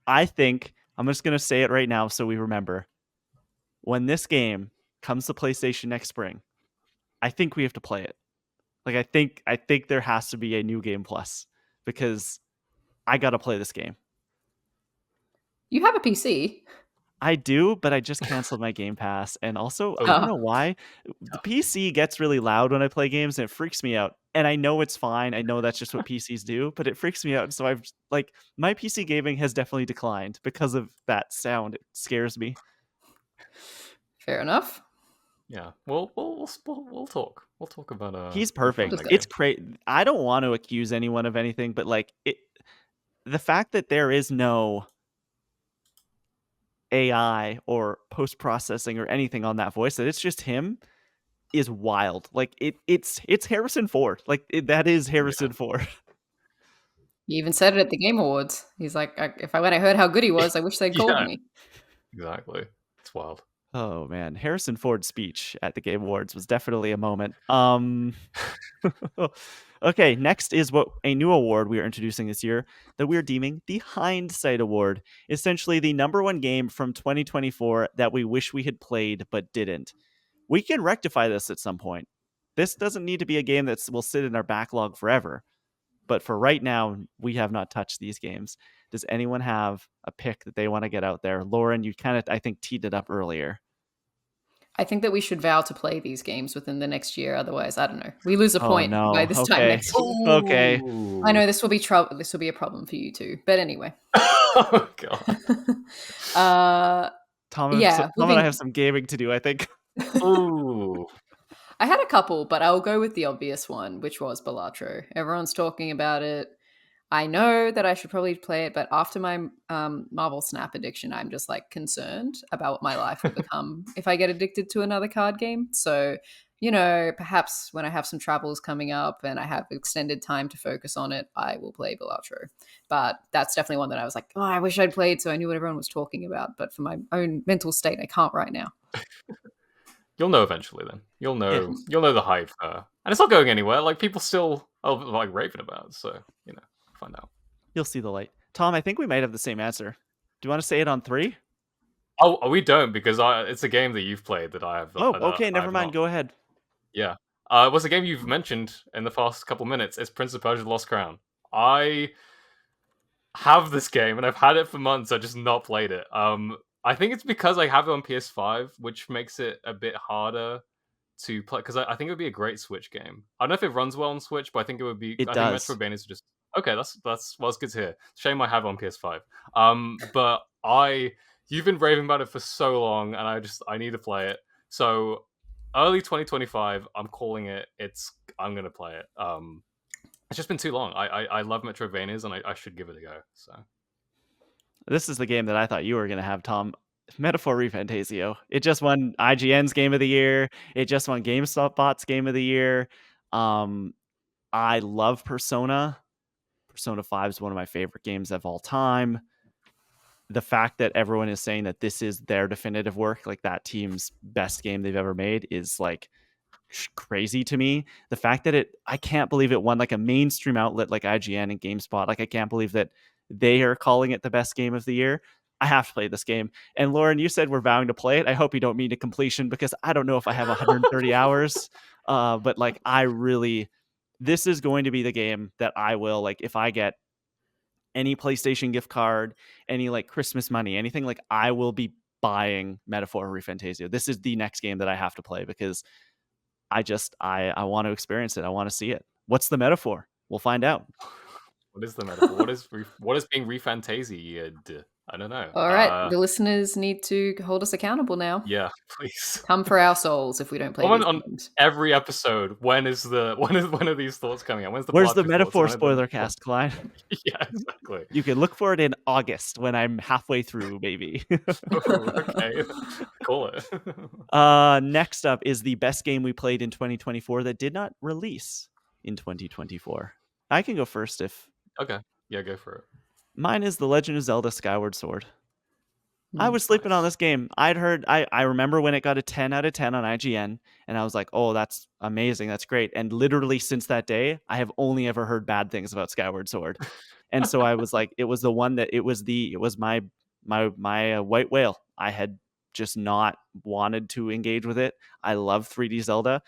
I think I'm just gonna say it right now so we remember. When this game comes to PlayStation next spring, I think we have to play it. Like I think there has to be a new game plus because I gotta play this game. You have a PC. I do, but I just canceled my Game Pass. And also, I don't know why. The PC gets really loud when I play games and it freaks me out. And I know it's fine. I know that's just what PCs do, but it freaks me out. So I've like my PC gaming has definitely declined because of that sound. It scares me. Fair enough. Yeah. Well, we'll talk. We'll talk about He's perfect. It's great. I don't want to accuse anyone of anything, but like the fact that there is no AI or post-processing or anything on that voice, that it's just him is wild. Like it's Harrison Ford. Like that is Harrison Ford. He even said it at the Game Awards. He's like, when I heard how good he was, I wish they'd called me. Exactly. It's wild. Oh man, Harrison Ford's speech at the Game Awards was definitely a moment. Okay, next is a new award we are introducing this year that we are deeming the Hindsight Award. Essentially the number one game from 2024 that we wish we had played but didn't. We can rectify this at some point. This doesn't need to be a game that will sit in our backlog forever. But for right now, we have not touched these games. Does anyone have a pick that they want to get out there? Lauren, you kind of, I think, teed it up earlier. I think that we should vow to play these games within the next year. Otherwise, I don't know. We lose a Oh point by no. this time Okay. next year. Okay. I know this will be trouble. This will be a problem for you too. But anyway. Oh god. Tom Yeah, and I have some gaming to do, I think. Ooh. I had a couple, but I'll go with the obvious one, which was Balatro. Everyone's talking about it. I know that I should probably play it, but after my Marvel Snap addiction, I'm just like concerned about what my life will become if I get addicted to another card game. So, perhaps when I have some travels coming up and I have extended time to focus on it, I will play Balatro. But that's definitely one that I was like, oh, I wish I'd played so I knew what everyone was talking about. But for my own mental state, I can't right now. You'll know eventually. Then you'll Yeah. know the hype, and it's not going anywhere. Like people still are like raving about it, so find out. You'll see the light. Tom, I think we might have the same answer. Do you want to say it on 3? Oh, we don't, because it's a game that you've played that I have. Oh, okay, never mind. Not. Go ahead. Yeah. It was a game you've mentioned in the past couple minutes. It's Prince of Persia: The Lost Crown. I have this game and I've had it for months. I just not played it. I think it's because I have it on PS5, which makes it a bit harder to play. Because I think it would be a great Switch game. I don't know if it runs well on Switch, but I think it would be. It I does. think Metroidvania is just okay. That's well, it's good to hear. Shame I have it on PS5. But you've been raving about it for so long, and I need to play it. So early 2025, I'm calling it. I'm gonna play it. It's just been too long. I love Metroidvanias, and I should give it a go. So This is the game that I thought you were going to have, Tom. Metaphor Refantasio. It just won IGN's Game of the Year. It just won GameSpot's Game of the Year. I love Persona. Persona 5 is one of my favorite games of all time. The fact that everyone is saying that this is their definitive work, like that team's best game they've ever made, is like crazy to me. The fact that I can't believe it won like a mainstream outlet like IGN and GameSpot. Like I can't believe that they are calling it the best game of the year. I have to play this game. And Lauren, you said we're vowing to play it. I hope you don't mean to completion, because I don't know if I have 130 hours. But like this is going to be the game that I will, like, if I get any PlayStation gift card, any like Christmas money, anything, like I will be buying Metaphor Refantasio. This is the next game that I have to play, because I want to experience it. I want to see it. What's the metaphor? We'll find out. what is the metaphor? what is being refantasied? I don't know. All right, the listeners need to hold us accountable now. Yeah, please come for our souls if we don't play these games. Every episode. When are these thoughts coming out? Where's the metaphor spoiler cast, Clyde? Yeah, exactly. You can look for it in August when I'm halfway through, maybe. Okay, call it. Next up is the best game we played in 2024 that did not release in 2024. I can go first if. Okay, yeah, go for it. Mine is The Legend of Zelda Skyward Sword. I was sleeping on this game. I remember when it got a 10 out of 10 on IGN, and I was like, oh, that's amazing. That's great. And literally since that day, I have only ever heard bad things about Skyward Sword. And so I was like, it was the one that it was my white whale. I had just not wanted to engage with it. I love 3D Zelda.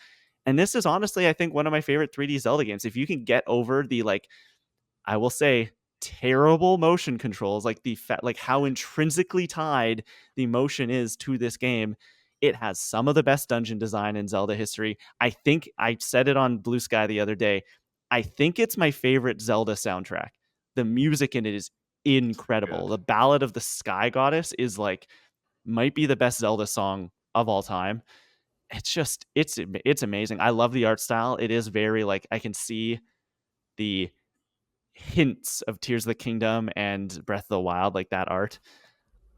And this is honestly, I think, one of my favorite 3D Zelda games. If you can get over the, like, I will say, terrible motion controls, like how intrinsically tied the motion is to this game. It has some of the best dungeon design in Zelda history. I think I said it on Blue Sky the other day. I think it's my favorite Zelda soundtrack. The music in it is incredible. Good. The Ballad of the Sky Goddess is might be the best Zelda song of all time. It's amazing. I love the art style. It is very I can see the hints of Tears of the Kingdom and Breath of the Wild, like that art.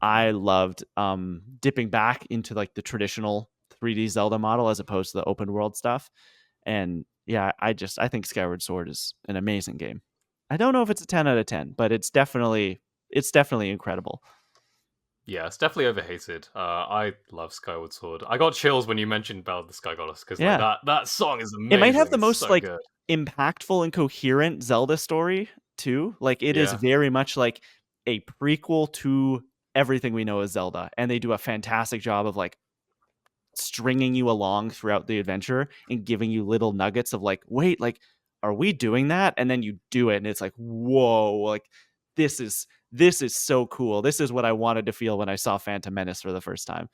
I loved dipping back into the traditional 3D Zelda model as opposed to the open world stuff. And yeah, I think Skyward Sword is an amazing game. I don't know if it's a 10 out of 10, but it's definitely incredible. Yeah, it's definitely overhated. I love Skyward Sword. I got chills when you mentioned Ballad of the Sky Goddess, because that song is amazing. It might have the most good. Impactful and coherent Zelda story too. It is very much like a prequel to everything we know as Zelda, and they do a fantastic job of stringing you along throughout the adventure and giving you little nuggets of wait, are we doing that? And then you do it, and it's whoa, this is so cool. This is what I wanted to feel when I saw Phantom Menace for the first time.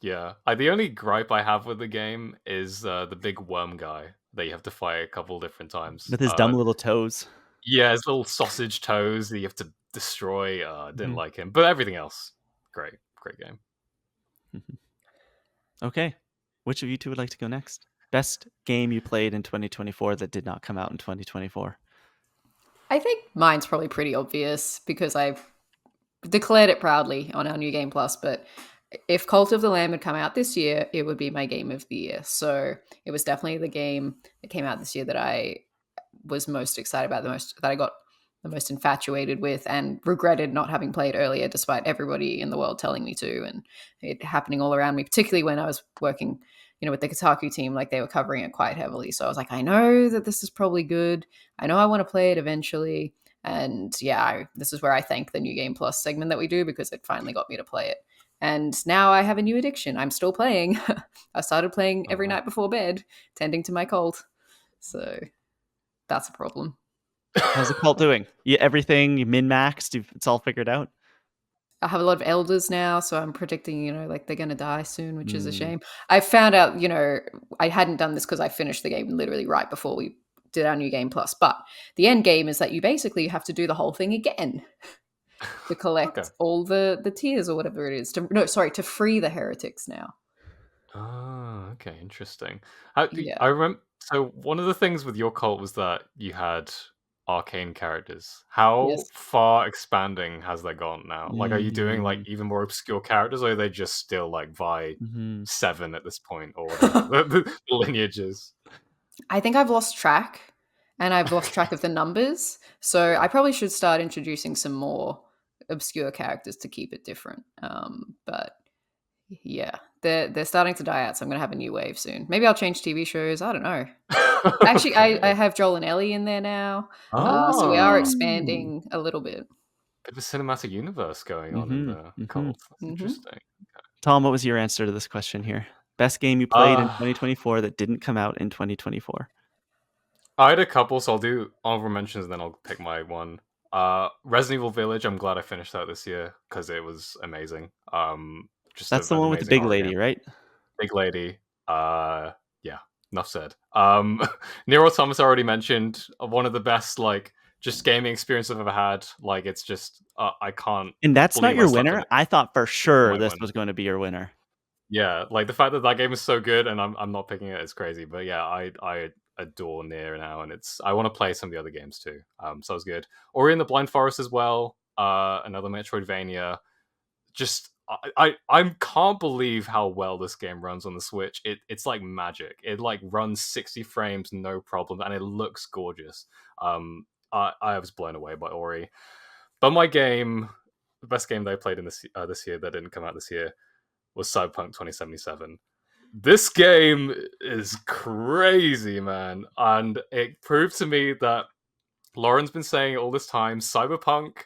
Yeah. The only gripe I have with the game is the big worm guy that you have to fight a couple different times. With his dumb little toes. Yeah, his little sausage toes that you have to destroy. Didn't Mhm. like him, but everything else, great, great game. Okay. Which of you two would like to go next? Best game you played in 2024 that did not come out in 2024. I think mine's probably pretty obvious because I've declared it proudly on our New Game Plus, but if Cult of the Lamb had come out this year, it would be my game of the year. So it was definitely the game that came out this year that I was most excited about, the most that I got the most infatuated with, and regretted not having played earlier, despite everybody in the world telling me to, and it happening all around me, particularly when I was working, with the Kotaku team. Like, they were covering it quite heavily. So I was like, I know that this is probably good. I know I want to play it eventually. And yeah, this is where I thank the New Game Plus segment that we do, because it finally got me to play it. And now I have a new addiction. I'm still playing. I started playing every night before bed, tending to my cult. So that's a problem. How's the cult doing? Everything you min-maxed? It's all figured out? I have a lot of elders now, so I'm predicting, like, they're going to die soon, which is a Mm. shame. I found out, I hadn't done this because I finished the game literally right before we did our New Game Plus. But the end game is that you basically have to do the whole thing again to collect Okay. all the tiers or whatever it is. To free the heretics now. Oh, okay, interesting. Yeah. I remember. So one of the things with your cult was that you had arcane characters. How Yes. far expanding has that gone now? Like, are you doing like Mhm. even more obscure characters, or are they just still like Vi Mhm. 7 at this point, or whatever the lineages? I think I've lost track, and I've lost track of the numbers. So I probably should start introducing some more obscure characters to keep it different. But yeah, they're starting to die out, so I'm gonna have a new wave soon. Maybe I'll change TV shows. I don't know. Actually, I Okay. have Joel and Ellie in there now, so we are Ah, Ooh. expanding a little bit. bit of a cinematic universe going on in Mhm. the Mhm. cult. That's Hmm. interesting. Tom, what was your answer to this question here? Best game you played in Uh 2024 that didn't come out in 2024. I had a couple, so I'll do honorable mentions and then I'll pick my one. Resident Evil Village, I'm glad I finished that this year because it was amazing. Just That's the an one with the amazing big horror game. lady, right? Big Lady. Yeah, enough said. Nier Automata already mentioned, one of the best like just gaming experience I've ever had. Like, it's just I can't And that's not believe I your slept on winner? it. I thought for sure My this one. was going to be your winner. Yeah, like the fact that that game is so good and I'm not picking it is crazy. But yeah, I adore Nier now, and I want to play some of the other games too. So it's good. Ori and the Blind Forest as well. Another Metroidvania. Just I can't believe how well this game runs on the Switch. It's like magic. It like runs 60 frames no problem, and it looks gorgeous. I was blown away by Ori. But my game, the best game that I played in this year that didn't come out this year, was Cyberpunk 2077. This game is crazy, man. And it proved to me that Lauren's been saying it all this time. Cyberpunk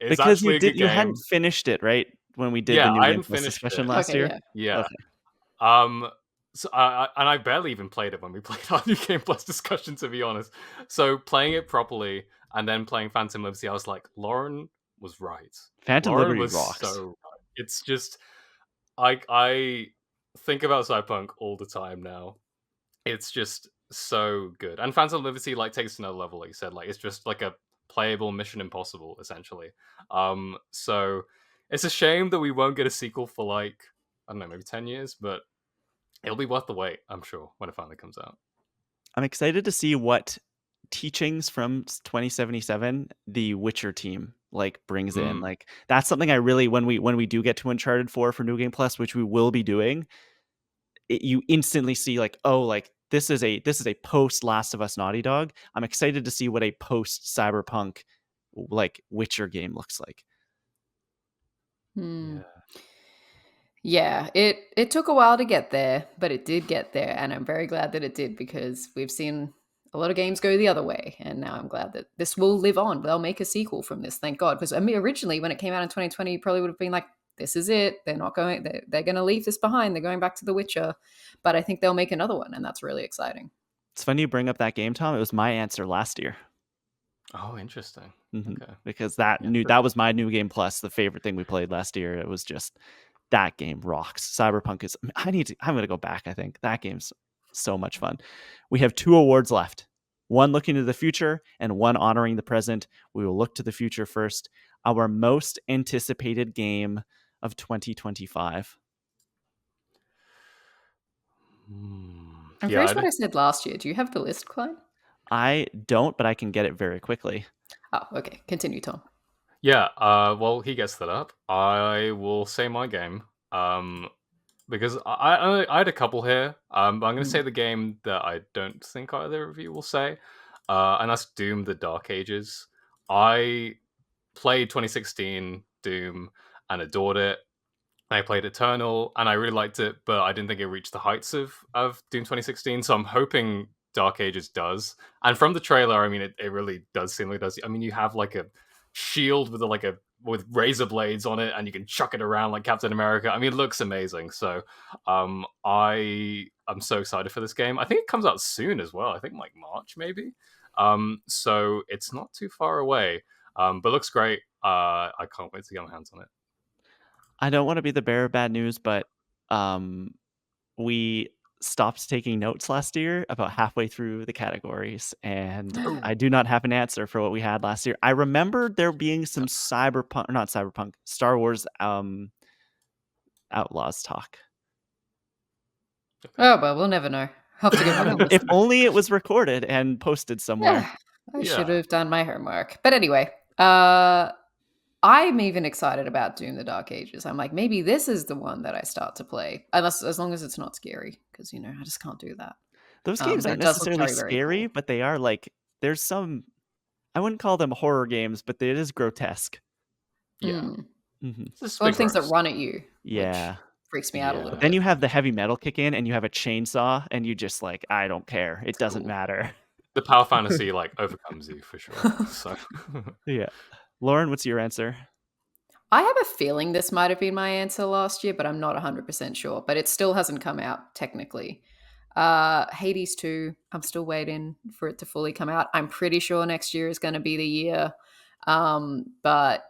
is Because actually a good you hadn't game. finished it, right? When we did the Yeah, New I Game hadn't Plus finished discussion it. last Okay, year? yeah. Yeah. Okay. So and I barely even played it when we played our New Game Plus discussion, to be honest. So playing it properly and then playing Phantom Liberty, I was like, Lauren was right. Phantom Lauren Liberty was rocks. so right. It's just I think about Cyberpunk all the time now. It's just so good. And Phantom Liberty like takes it to another level, like you said. Like, it's just like a playable Mission Impossible, essentially. So it's a shame that we won't get a sequel for like, I don't know, maybe 10 years, but it'll be worth the wait, I'm sure, when it finally comes out. I'm excited to see what teachings from 2077 the Witcher team like brings in. Mm. Like, that's something I really, when we do get to Uncharted 4 for New Game Plus, which we will be doing, you instantly see like, oh, like this is a post Last of Us Naughty Dog. I'm excited to see what a post Cyberpunk like Witcher game looks like. Hmm. Yeah. Yeah, it took a while to get there, but it did get there, and I'm very glad that it did, because we've seen a lot of games go the other way, and now I'm glad that this will live on. They'll make a sequel from this, thank God. Because I mean, originally when it came out in 2020, you probably would have been like, "This is it. They're not going. They're going to leave this behind. They're going back to The Witcher." But I think they'll make another one, and that's really exciting. It's funny you bring up that game, Tom. It was my answer last year. Oh, interesting. Mm-hmm. Okay. Because Yeah. that was my New Game Plus, the favorite thing we played last year. It was just that game rocks. Cyberpunk is. I'm going to go back. I think that game's so much fun. We have 2 awards left. One looking to the future and one honoring the present. We will look to the future first. Our most anticipated game of 2025. I'm Yeah, curious what I said last year. Do you have the list, Clyde? I don't, but I can get it very quickly. Oh, okay. Continue, Tom. Yeah, well, he gets that up. I will say my game, because I had a couple here. I'm going to say the game that I don't think either of you will say, and that's Doom: The Dark Ages. I played 2016 Doom and adored it. I played Eternal and I really liked it, but I didn't think it reached the heights of Doom 2016. So I'm hoping Dark Ages does. And from the trailer, I mean, it really does seem like it does. I mean, you have like a shield with with razor blades on it, and you can chuck it around like Captain America. I mean, it looks amazing. So I am so excited for this game. I think it comes out soon as well. I think like March maybe. So it's not too far away. But looks great. I can't wait to get my hands on it. I don't want to be the bearer of bad news, but we stopped taking notes last year about halfway through the categories, and I do not have an answer for what we had last year. I remember there being some Star Wars Outlaws talk. Oh, well, we'll never know. I'll have to go back and If listen. only it was recorded and posted somewhere. I should have done my homework. But anyway, I'm even excited about Doom: The Dark Ages. I'm like, maybe this is the one that I start to play, as long as it's not scary, because I just can't do that. Those games aren't it does look necessarily very, very scary, cool. but they are like, there's some, I wouldn't call them horror games, but it is grotesque. Yeah. A lot of things that run at you. Yeah. Which freaks me out a little bit. Then you have the heavy metal kick in and you have a chainsaw and you just like, I don't care. It doesn't matter. The power fantasy like overcomes you for sure. So yeah. Lauren, what's your answer? I have a feeling this might have been my answer last year, but I'm not 100% sure. But it still hasn't come out technically. Hades 2, I'm still waiting for it to fully come out. I'm pretty sure next year is going to be the year. But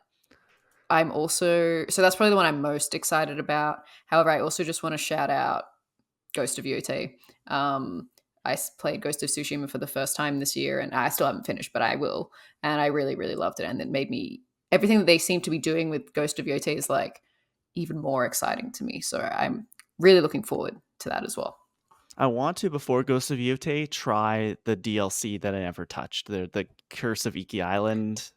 I'm also, so that's probably the one I'm most excited about. However, I also just want to shout out Ghost of Yotei. I played Ghost of Tsushima for the first time this year, and I still haven't finished, but I will. And I really, really loved it. And it made me, everything that they seem to be doing with Ghost of Yotei is like even more exciting to me. So I'm really looking forward to that as well. I want to, before Ghost of Yotei, try the DLC that I never touched. The Curse of Iki Island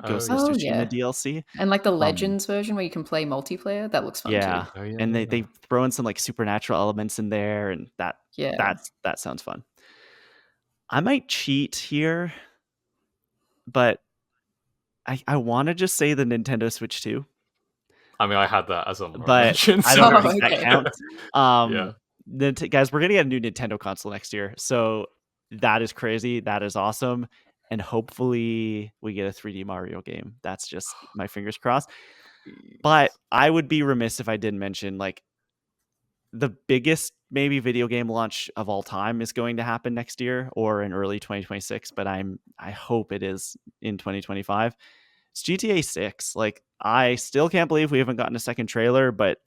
Ghost of Tsushima DLC. And like the Legends version where you can play multiplayer, that looks fun too. And they throw in some like supernatural elements in there, and that sounds fun. I might cheat here, but I want to just say the Nintendo Switch 2. I mean, I had that as on, but I don't think that counts. Guys, we're gonna get a new Nintendo console next year, so that is crazy. That is awesome, and hopefully we get a 3D Mario game. That's just my fingers crossed. But I would be remiss if I didn't mention like the biggest maybe video game launch of all time is going to happen next year or in early 2026. But I hope it is in 2025. It's GTA 6. Like, I still can't believe we haven't gotten a second trailer, but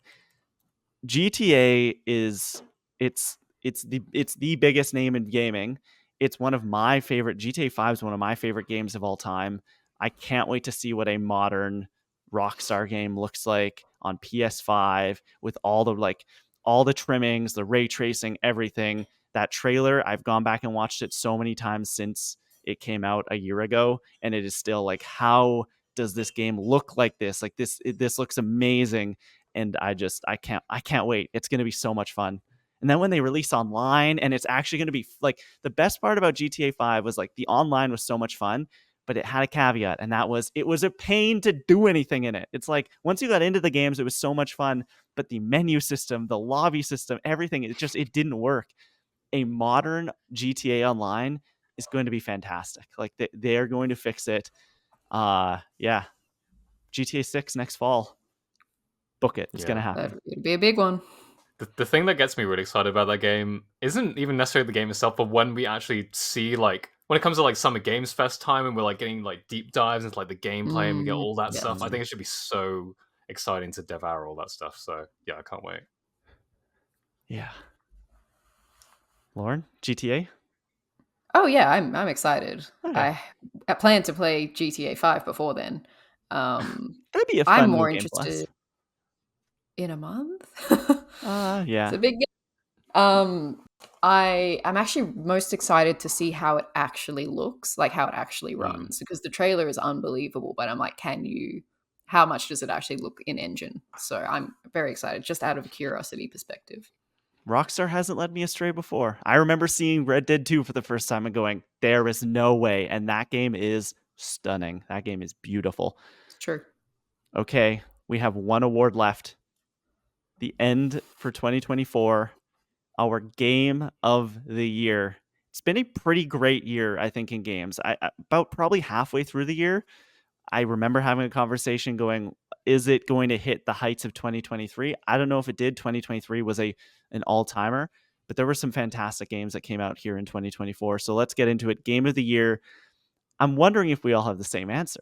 GTA is it's the biggest name in gaming. It's one of my favorite. GTA 5 is one of my favorite games of all time. I can't wait to see what a modern Rockstar game looks like on PS5 with all the trimmings, the ray tracing, everything. That trailer, I've gone back and watched it so many times since it came out a year ago, and it is still like, how does this game look like this? Like this looks amazing, and I can't wait. It's going to be so much fun. And then when they release online, and it's actually going to be like, the best part about GTA 5 was like the online was so much fun, but it had a caveat, and that was it was a pain to do anything in it. It's like once you got into the games, it was so much fun, but the menu system, the lobby system, everything, it didn't work. A modern GTA Online is going to be fantastic. Like they're going to fix it. GTA 6 next fall. Book it. It's going to happen. It'll be a big one. The thing that gets me really excited about that game isn't even necessarily the game itself, but when we actually see, like, when it comes to like Summer Games Fest time and we're like getting like deep dives into like the gameplay and we get all that stuff, I think it should be so exciting to devour all that stuff. So yeah, I can't wait. Yeah. Lauren, GTA? Oh yeah, I'm excited. Okay. I plan to play GTA 5 before then. Um, That'd be a I'm fun new more game plus. interested in a month. It's Yeah. a big game. I'm actually most excited to see how it actually looks, like how it actually Mm. runs, because the trailer is unbelievable. But I'm like, how much does it actually look in engine? So I'm very excited, just out of a curiosity perspective. Rockstar hasn't led me astray before. I remember seeing Red Dead 2 for the first time and going, there is no way. And that game is stunning. That game is beautiful. It's true. Okay, we have one award left. The end for 2024, our game of the year. It's been a pretty great year, I think, in games. About probably halfway through the year, I remember having a conversation going, is it going to hit the heights of 2023? I don't know if it did. 2023 was an all-timer, but there were some fantastic games that came out here in 2024. So let's get into it. Game of the year. I'm wondering if we all have the same answer.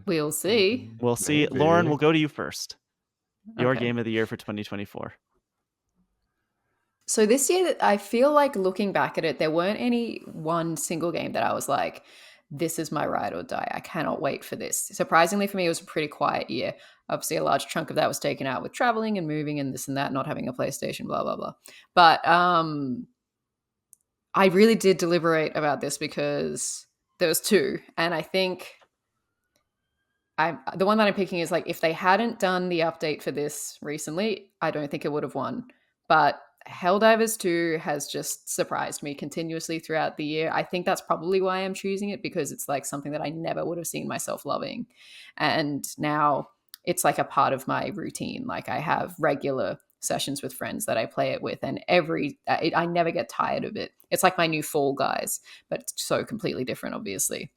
We'll see. We'll see. Maybe. Lauren, we'll go to you first. Your Okay. game of the year for 2024. So this year, I feel like looking back at it, there weren't any one single game that I was like, this is my ride or die. I cannot wait for this. Surprisingly for me, it was a pretty quiet year. Obviously, a large chunk of that was taken out with traveling and moving and this and that, not having a PlayStation, blah, blah, blah. But I really did deliberate about this because there was two. And I think the one that I'm picking is like, if they hadn't done the update for this recently, I don't think it would have won. But Helldivers 2 has just surprised me continuously throughout the year. I think that's probably why I'm choosing it, because it's like something that I never would have seen myself loving. And now it's like a part of my routine. Like I have regular sessions with friends that I play it with, and I never get tired of it. It's like my new Fall Guys, but it's so completely different, obviously.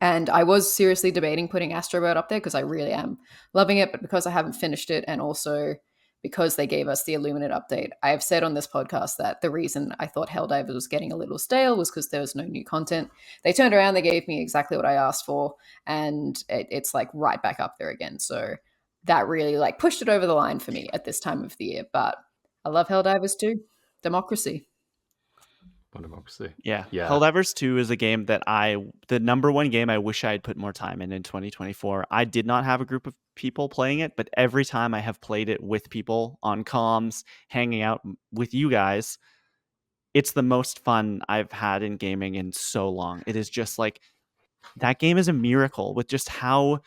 And I was seriously debating putting Astro up there because I really am loving it, but because I haven't finished it, and also because they gave us the Illuminate update, I have said on this podcast that the reason I thought Helldivers was getting a little stale was because there was no new content. They turned around, they gave me exactly what I asked for, and it's like right back up there again. So that really like pushed it over the line for me at this time of the year. But I love Helldivers too. Democracy. On Democracy. Yeah. Yeah. Helldivers 2 is a game that the number one game I wish I had put more time in 2024. I did not have a group of people playing it, but every time I have played it with people on comms, hanging out with you guys, it's the most fun I've had in gaming in so long. It is just like, that game is a miracle with just how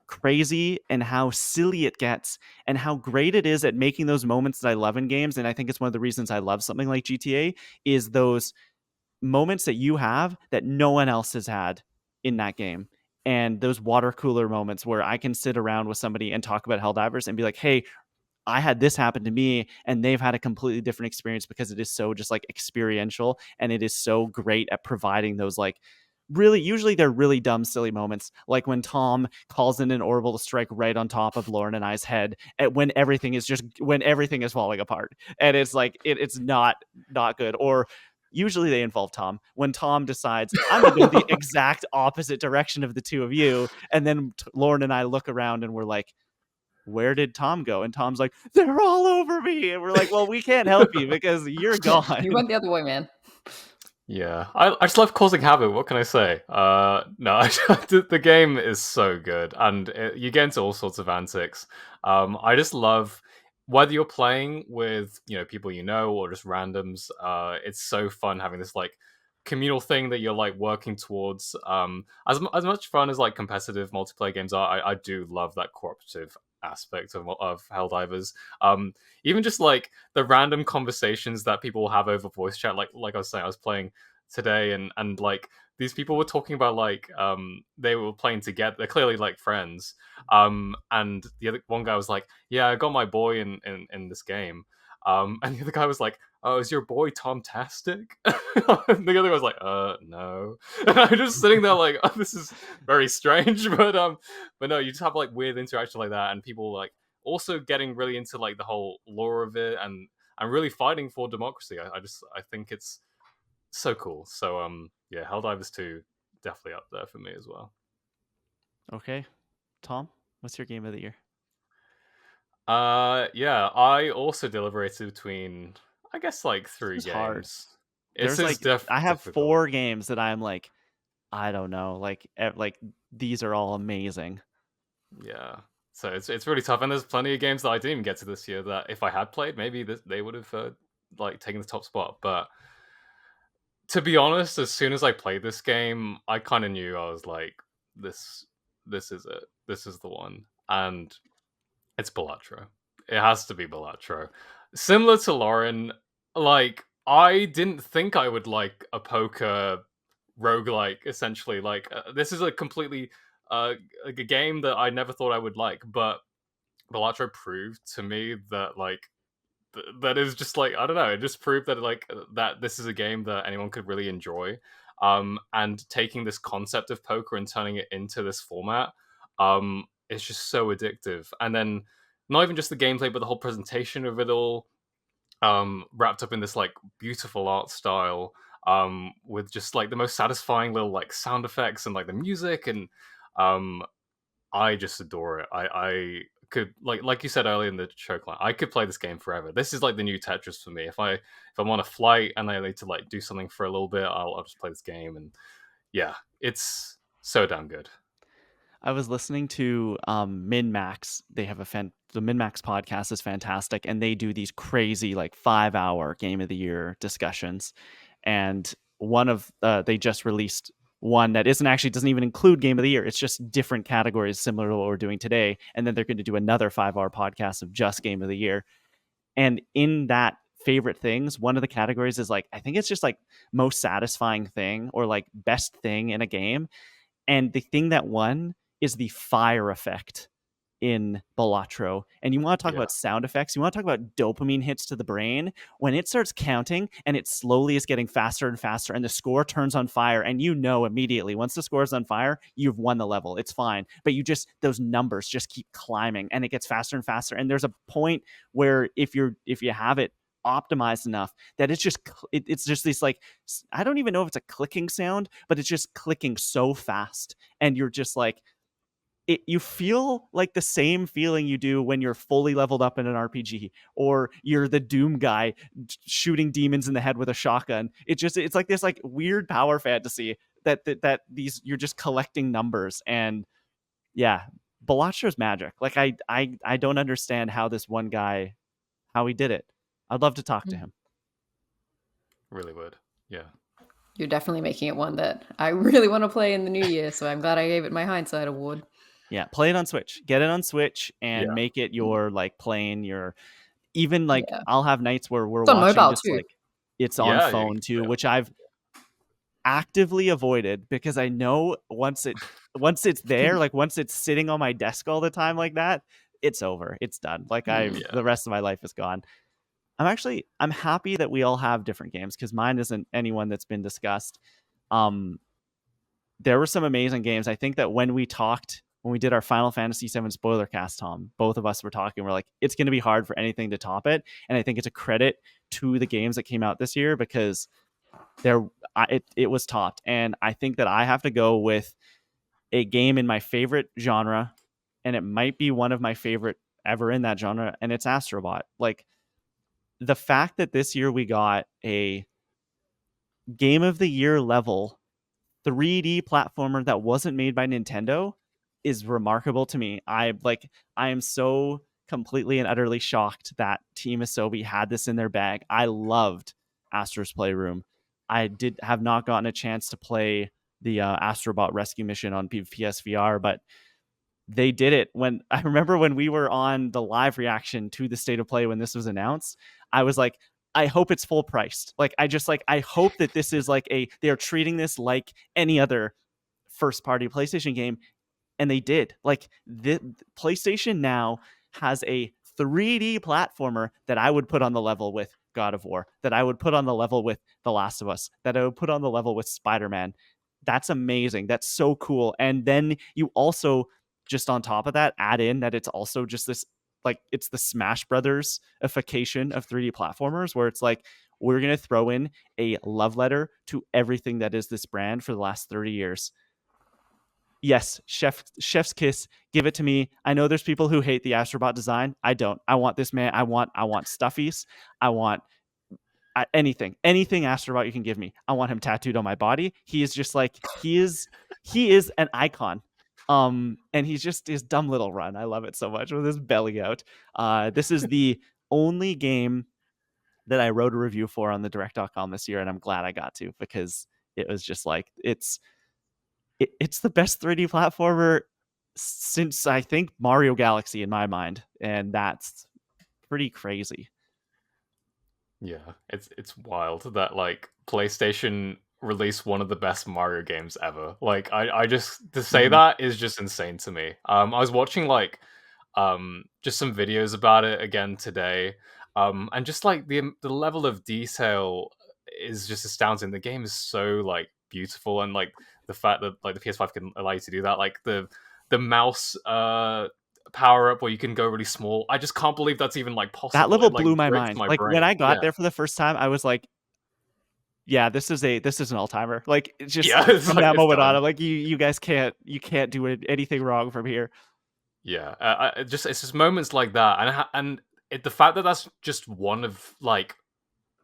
crazy and how silly it gets and how great it is at making those moments that I love in games. And I think it's one of the reasons I love something like GTA is those moments that you have that no one else has had in that game. And those water cooler moments where I can sit around with somebody and talk about Helldivers and be like, hey, I had this happen to me, and they've had a completely different experience because it is so just like experiential, and it is so great at providing those like really, usually they're really dumb, silly moments, like when Tom calls in an orbital strike right on top of Lauren and I's head when everything is falling apart, and it's like it's not good. Or usually they involve Tom when Tom decides I'm gonna go the exact opposite direction of the two of you, and then Lauren and I look around and we're like, where did Tom go? And Tom's like, they're all over me. And we're like, well, we can't help you because you're gone. You went the other way, man. Yeah, I just love causing havoc. What can I say? No, the game is so good, and you get into all sorts of antics. I just love whether you're playing with people or just randoms. It's so fun having this like communal thing that you're like working towards. As much fun as like competitive multiplayer games are, I do love that cooperative aspect of Helldivers. Even just like the random conversations that people will have over voice chat. Like I was saying, I was playing today, and like these people were talking about like they were playing together. They're clearly like friends. And the other one guy was like, "Yeah, I got my boy in this game." And the other guy was like, "Oh, is your boy Tomtastic?" And the other guy was like, no." And I'm just sitting there like, "Oh, this is very strange." But no, you just have like weird interaction like that, and people like also getting really into like the whole lore of it, and really fighting for democracy. I think it's so cool. So yeah, Helldivers 2 definitely up there for me as well. Okay, Tom, what's your game of the year? Yeah, I also deliberated between, I guess, like This three was hard. games. This There's is like I have difficult. 4 games that I'm like, I don't know, like these are all amazing. Yeah. So it's really tough, and there's plenty of games that I didn't even get to this year that if I had played, maybe they would have like taken the top spot. But to be honest, as soon as I played this game, I kind of knew I was like, this this is it. This is the one, and it's Balatro. It has to be Balatro. Similar to Lauren, like I didn't think I would like a poker roguelike essentially. Like this is a completely like a game that I never thought I would like, but Balatro proved to me that like that is just like I don't know. It just proved that like that this is a game that anyone could really enjoy. And taking this concept of poker and turning it into this format, is just so addictive. And then not even just the gameplay, but the whole presentation of it all, wrapped up in this like beautiful art style, with just like the most satisfying little like sound effects and like the music and um I just adore it. I could like you said earlier in the show, Clint, I could play this game forever. This is like the new Tetris for me. If I'm on a flight and I need to like do something for a little bit, I'll just play this game. And yeah, it's so damn good. I was listening to Min Max. They have the Min Max podcast is fantastic, and they do these crazy like 5-hour game of the year discussions. And one of they just released one that isn't actually doesn't even include game of the year. It's just different categories similar to what we're doing today. And then they're going to do another 5-hour podcast of just game of the year. And in that favorite things, one of the categories is like I think it's just like most satisfying thing or like best thing in a game, and the thing that won is the fire effect in Balatro. And you want to talk Yeah, about sound effects, you want to talk about dopamine hits to the brain. When it starts counting and it slowly is getting faster and faster, and the score turns on fire, and you know immediately once the score is on fire, you've won the level. It's fine. But you just, those numbers just keep climbing and it gets faster and faster. And there's a point where if you have it optimized enough that it's just it's just this like I don't even know if it's a clicking sound, but it's just clicking so fast, and you're just like you feel like the same feeling you do when you're fully leveled up in an RPG or you're the Doom guy shooting demons in the head with a shotgun. It's like this like weird power fantasy that these you're just collecting numbers. And yeah, Balatra's magic. Like I don't understand how this one guy, how he did it. I'd love to talk to him. really would. Yeah, You're definitely making it one that I really want to play in the new year, so I'm glad I gave it my hindsight award. Yeah, play it on Switch. Get it on Switch and yeah, make it your like playing your even like Yeah. I'll have nights where we're It's on watching mobile just too. like it's on yeah. You phone can too, play which I've actively avoided because I know once it's there, like once it's sitting on my desk all the time like that, it's over. It's done. Like Mm. yeah, the rest of my life is gone. I'm happy that we all have different games because mine isn't anyone that's been discussed. Um there were some amazing games. I think that when we did our Final Fantasy VII spoiler cast, Tom, both of us were talking. We're like, it's going to be hard for anything to top it, and I think it's a credit to the games that came out this year because it was topped. And I think that I have to go with a game in my favorite genre, and it might be one of my favorite ever in that genre, and it's Astrobot. Like the fact that this year we got a game of the year level 3D platformer that wasn't made by Nintendo is remarkable to me. I am so completely and utterly shocked that Team Asobi had this in their bag. I loved Astro's Playroom. I did have not gotten a chance to play the Astrobot Rescue Mission on PSVR, but they did it. When I remember when we were on the live reaction to the state of play when this was announced, I was like, I hope it's full priced. Like I hope that this is like they're treating this like any other first party PlayStation game, and they did. Like the PlayStation now has a 3D platformer that I would put on the level with God of War, that I would put on the level with The Last of Us, that I would put on the level with Spider-Man. That's amazing. That's so cool. And then you also just on top of that add in that it's also just this like it's the Smash Brothers ification of 3D platformers where it's like we're going to throw in a love letter to everything that is this brand for the last 30 years. Yes, chef's kiss. Give it to me. I know there's people who hate the Astrobot design. I don't. I want this man. I want stuffies. I want anything Astrobot you can give me. I want him tattooed on my body. He is just like he is an icon. And he's just his dumb little run. I love it so much with his belly out. This is the only game that I wrote a review for on the direct.com this year, and I'm glad I got to, because it was just like it's the best 3D platformer since I think Mario Galaxy in my mind, and that's pretty crazy. Yeah, it's wild that like PlayStation released one of the best Mario games ever. Like I just to say that is just insane to me. I was watching like just some videos about it again today. And just like the level of detail is just astounding. The game is so like beautiful, and like the fact that like the PS5 can allow you to do that, like the mouse power up where you can go really small. I just can't believe that's even like possible. That level It like blew my breaks mind. my Like brain. when I got Yeah. there for the first time, I was like, yeah, this is an all-timer. Like it's just It's from like, that it's moment on, done. I'm like, you guys can't do anything wrong from here. Yeah, it's just moments like that, and the fact that that's just one of like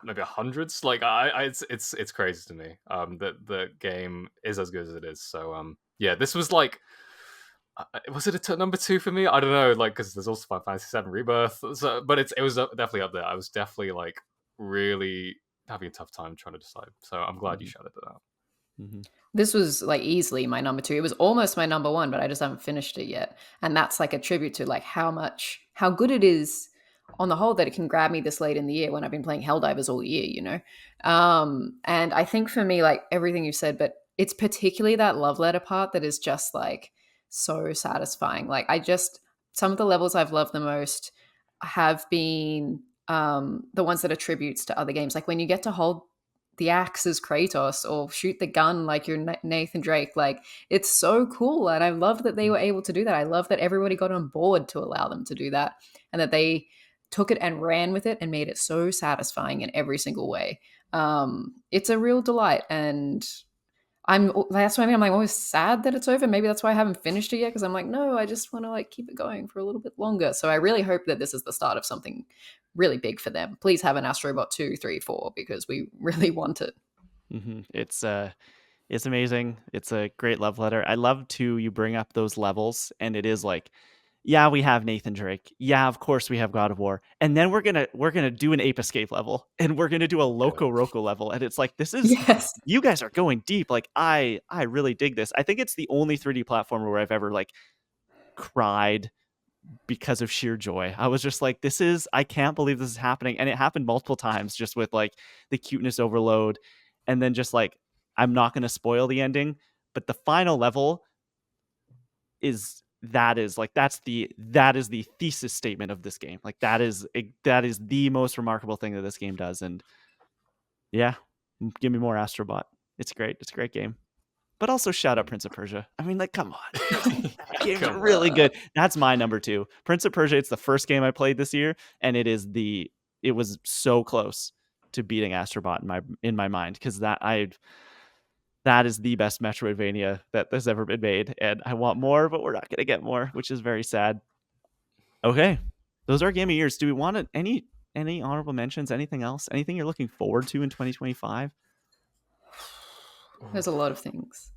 maybe hundreds, like it's crazy to me. That the game is as good as it is. So yeah, this was like, was it a number 2 for me? I don't know, like because there's also Final Fantasy 7 Rebirth, so, but it was definitely up there. I was definitely like really having a tough time trying to decide. So I'm glad you shouted it out. This was like easily my number 2. It was almost my number 1, but I just haven't finished it yet. And that's like a tribute to like how good it is on the whole that it can grab me this late in the year when I've been playing Helldivers all year, you know? And I think for me, like everything you said, but it's particularly that love letter part that is just like so satisfying. Like some of the levels I've loved the most have been the ones that are tributes to other games. Like when you get to hold the axe as Kratos or shoot the gun like you're Nathan Drake. Like it's so cool. And I love that they were able to do that. I love that everybody got on board to allow them to do that and that they took it and ran with it and made it so satisfying in every single way. It's a real delight. And that's what I mean. I'm like always sad that it's over. Maybe that's why I haven't finished it yet. Cause I'm like, no, I just want to like keep it going for a little bit longer. So I really hope that this is the start of something really big for them. Please have an Astrobot 2, 3, 4 because we really want it. It's amazing. It's a great love letter. I love too you bring up those levels, and it is like, yeah, we have Nathan Drake. Yeah, of course we have God of War. And then we're gonna do an Ape Escape level, and we're gonna do a Loco Roco level. And it's like, this is you guys are going deep. Like I really dig this. I think it's the only 3D platformer where I've ever like cried because of sheer joy. I was just like, I can't believe this is happening. And it happened multiple times just with like the cuteness overload. And then just like, I'm not going to spoil the ending, but the final level is that's the thesis statement of this game. Like that is the most remarkable thing that this game does. And yeah, give me more Astrobot. It's great. It's a great game. But also shout out Prince of Persia. I mean, like, come on. Game's really good. That's my number 2. Prince of Persia, it's the first game I played this year, and it was so close to beating Astrobot in my mind, because that is the best Metroidvania that has ever been made, and I want more, but we're not going to get more, which is very sad. Okay, those are Game of Years. Do we want any honorable mentions? Anything else? Anything you're looking forward to in 2025? There's a lot of things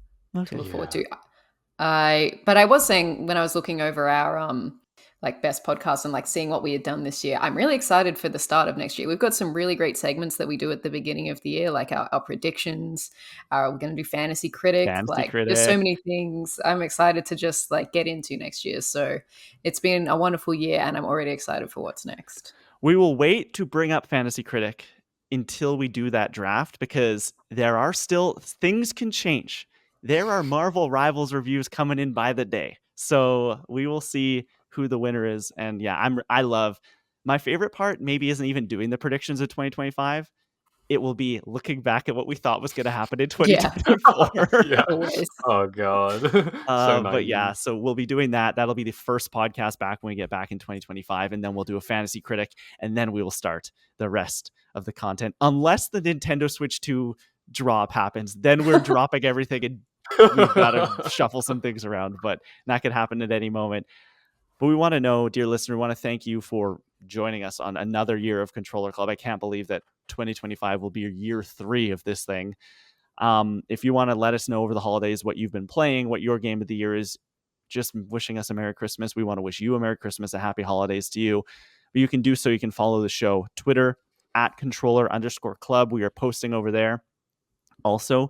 to look forward to. But I was saying when I was looking over our like best podcasts and like seeing what we had done this year, I'm really excited for the start of next year. We've got some really great segments that we do at the beginning of the year, like our predictions. We're going to do Fantasy Critic. There's so many things I'm excited to just like get into next year. So it's been a wonderful year, and I'm already excited for what's next. We will wait to bring up Fantasy Critic until we do that draft, because there are still things can change. There are Marvel Rivals reviews coming in by the day. So we will see who the winner is. And yeah, I love my favorite part maybe isn't even doing the predictions of 2025. It will be looking back at what we thought was going to happen in 2024. Yeah. Oh god. But yeah, so we'll be doing that. That'll be the first podcast back when we get back in 2025, and then we'll do a Fantasy Critic, and then we will start the rest of the content. Unless the Nintendo Switch 2 drop happens, then we're dropping everything and we've got to shuffle some things around, but that could happen at any moment. But we want to know, dear listener, we want to thank you for joining us on another year of Controller Club. I can't believe that 2025 will be year 3 of this thing. If you want to let us know over the holidays what you've been playing, what your game of the year is, just wishing us a Merry Christmas. We want to wish you a Merry Christmas, a Happy Holidays to you. But you can do so. You can follow the show, Twitter, @controller_club. We are posting over there. Also,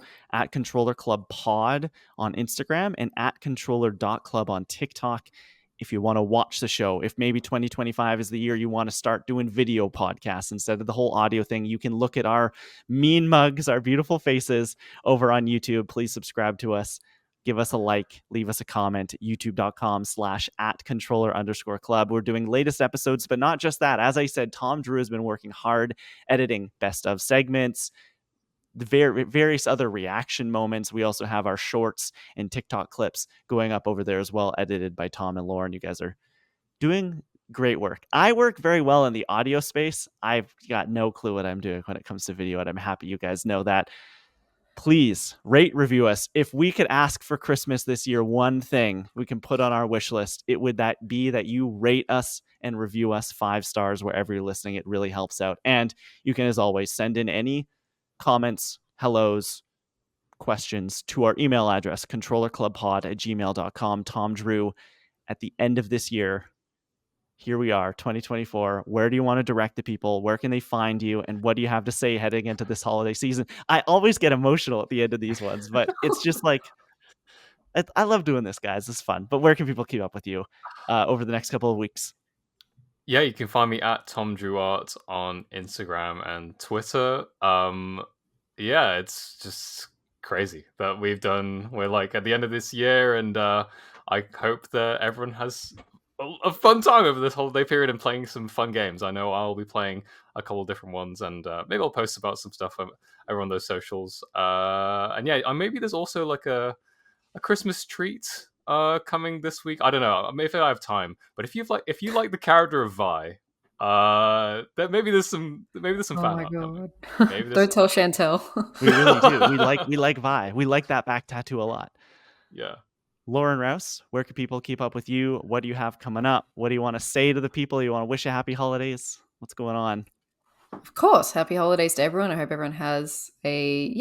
@Controller Club Pod on Instagram and @controller.club on TikTok. If you want to watch the show, if maybe 2025 is the year you want to start doing video podcasts instead of the whole audio thing, you can look at our mean mugs, our beautiful faces over on YouTube. Please subscribe to us. Give us a like, leave us a comment, youtube.com/@controller_club. We're doing latest episodes, but not just that. As I said, Tom Drew has been working hard editing best of segments, the various other reaction moments. We also have our shorts and TikTok clips going up over there as well, edited by Tom and Lauren. You guys are doing great work. I work very well in the audio space. I've got no clue what I'm doing when it comes to video, and I'm happy you guys know that. Please rate, review us. If we could ask for Christmas this year, one thing we can put on our wish list, it would that be that you rate us and review us 5 stars wherever you're listening. It really helps out. And you can, as always, send in any comments, hellos, questions to our email address, controllerclubpod@gmail.com. Tom Drew, at the end of this year, here we are, 2024. Where do you want to direct the people? Where can they find you? And what do you have to say heading into this holiday season? I always get emotional at the end of these ones, but it's just like, I love doing this, guys. It's fun. But where can people keep up with you over the next couple of weeks? Yeah, you can find me @TomDrewArt on Instagram and Twitter. Yeah, it's just crazy that we're like at the end of this year, and I hope that everyone has a fun time over this holiday period and playing some fun games. I know I'll be playing a couple of different ones, and maybe I'll post about some stuff over on those socials. And yeah, maybe there's also like a Christmas treat coming this week. I don't know. Maybe if I have time. But if you like the character of Vi, then maybe there's some fan art coming. Maybe Don't tell Chantel. We really do. We like Vi. We like that back tattoo a lot. Yeah. Lauren Rouse, where can people keep up with you? What do you have coming up? What do you want to say to the people? You want to wish a happy holidays? What's going on? Of course, happy holidays to everyone. I hope everyone has a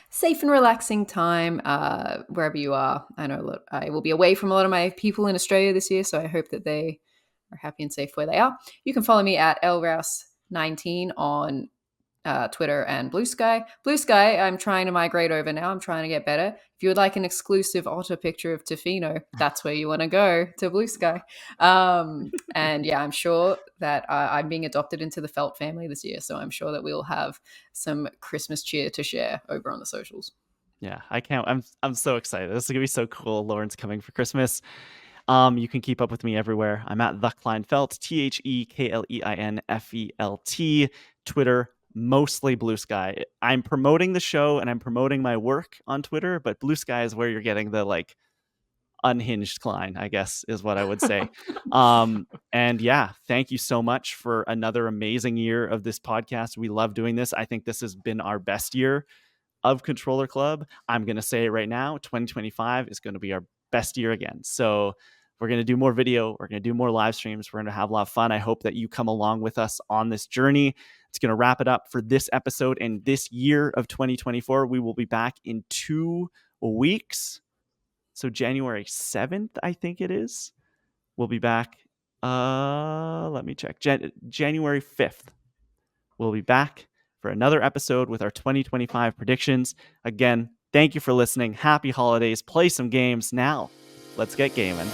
safe and relaxing time wherever you are. I know I will be away from a lot of my people in Australia this year, so I hope that they are happy and safe where they are. You can follow me at lrouse19 on Twitter and Blue Sky. Blue Sky, I'm trying to migrate over now. I'm trying to get better. If you would like an exclusive otter picture of Tofino, that's where you want to go, to Blue Sky. And yeah, I'm sure that I'm being adopted into the Felt family this year, so I'm sure that we'll have some Christmas cheer to share over on the socials. Yeah, I can't. I'm so excited. This is gonna be so cool. Lauren's coming for Christmas. You can keep up with me everywhere. I'm at the Kleinfelt, TheKleinFelt, Twitter, mostly Blue Sky. I'm promoting the show and I'm promoting my work on Twitter, but Blue Sky is where you're getting the like unhinged Klein, I guess is what I would say. And yeah, thank you so much for another amazing year of this podcast. We love doing this. I think this has been our best year of Controller Club. I'm going to say it right now, 2025 is going to be our best year again. So we're going to do more video. We're going to do more live streams. We're going to have a lot of fun. I hope that you come along with us on this journey. It's going to wrap it up for this episode and this year of 2024. We will be back in 2 weeks. So January 7th, I think it is. We'll be back. Let me check. January 5th. We'll be back for another episode with our 2025 predictions. Again, thank you for listening. Happy holidays. Play some games. Now, let's get gaming.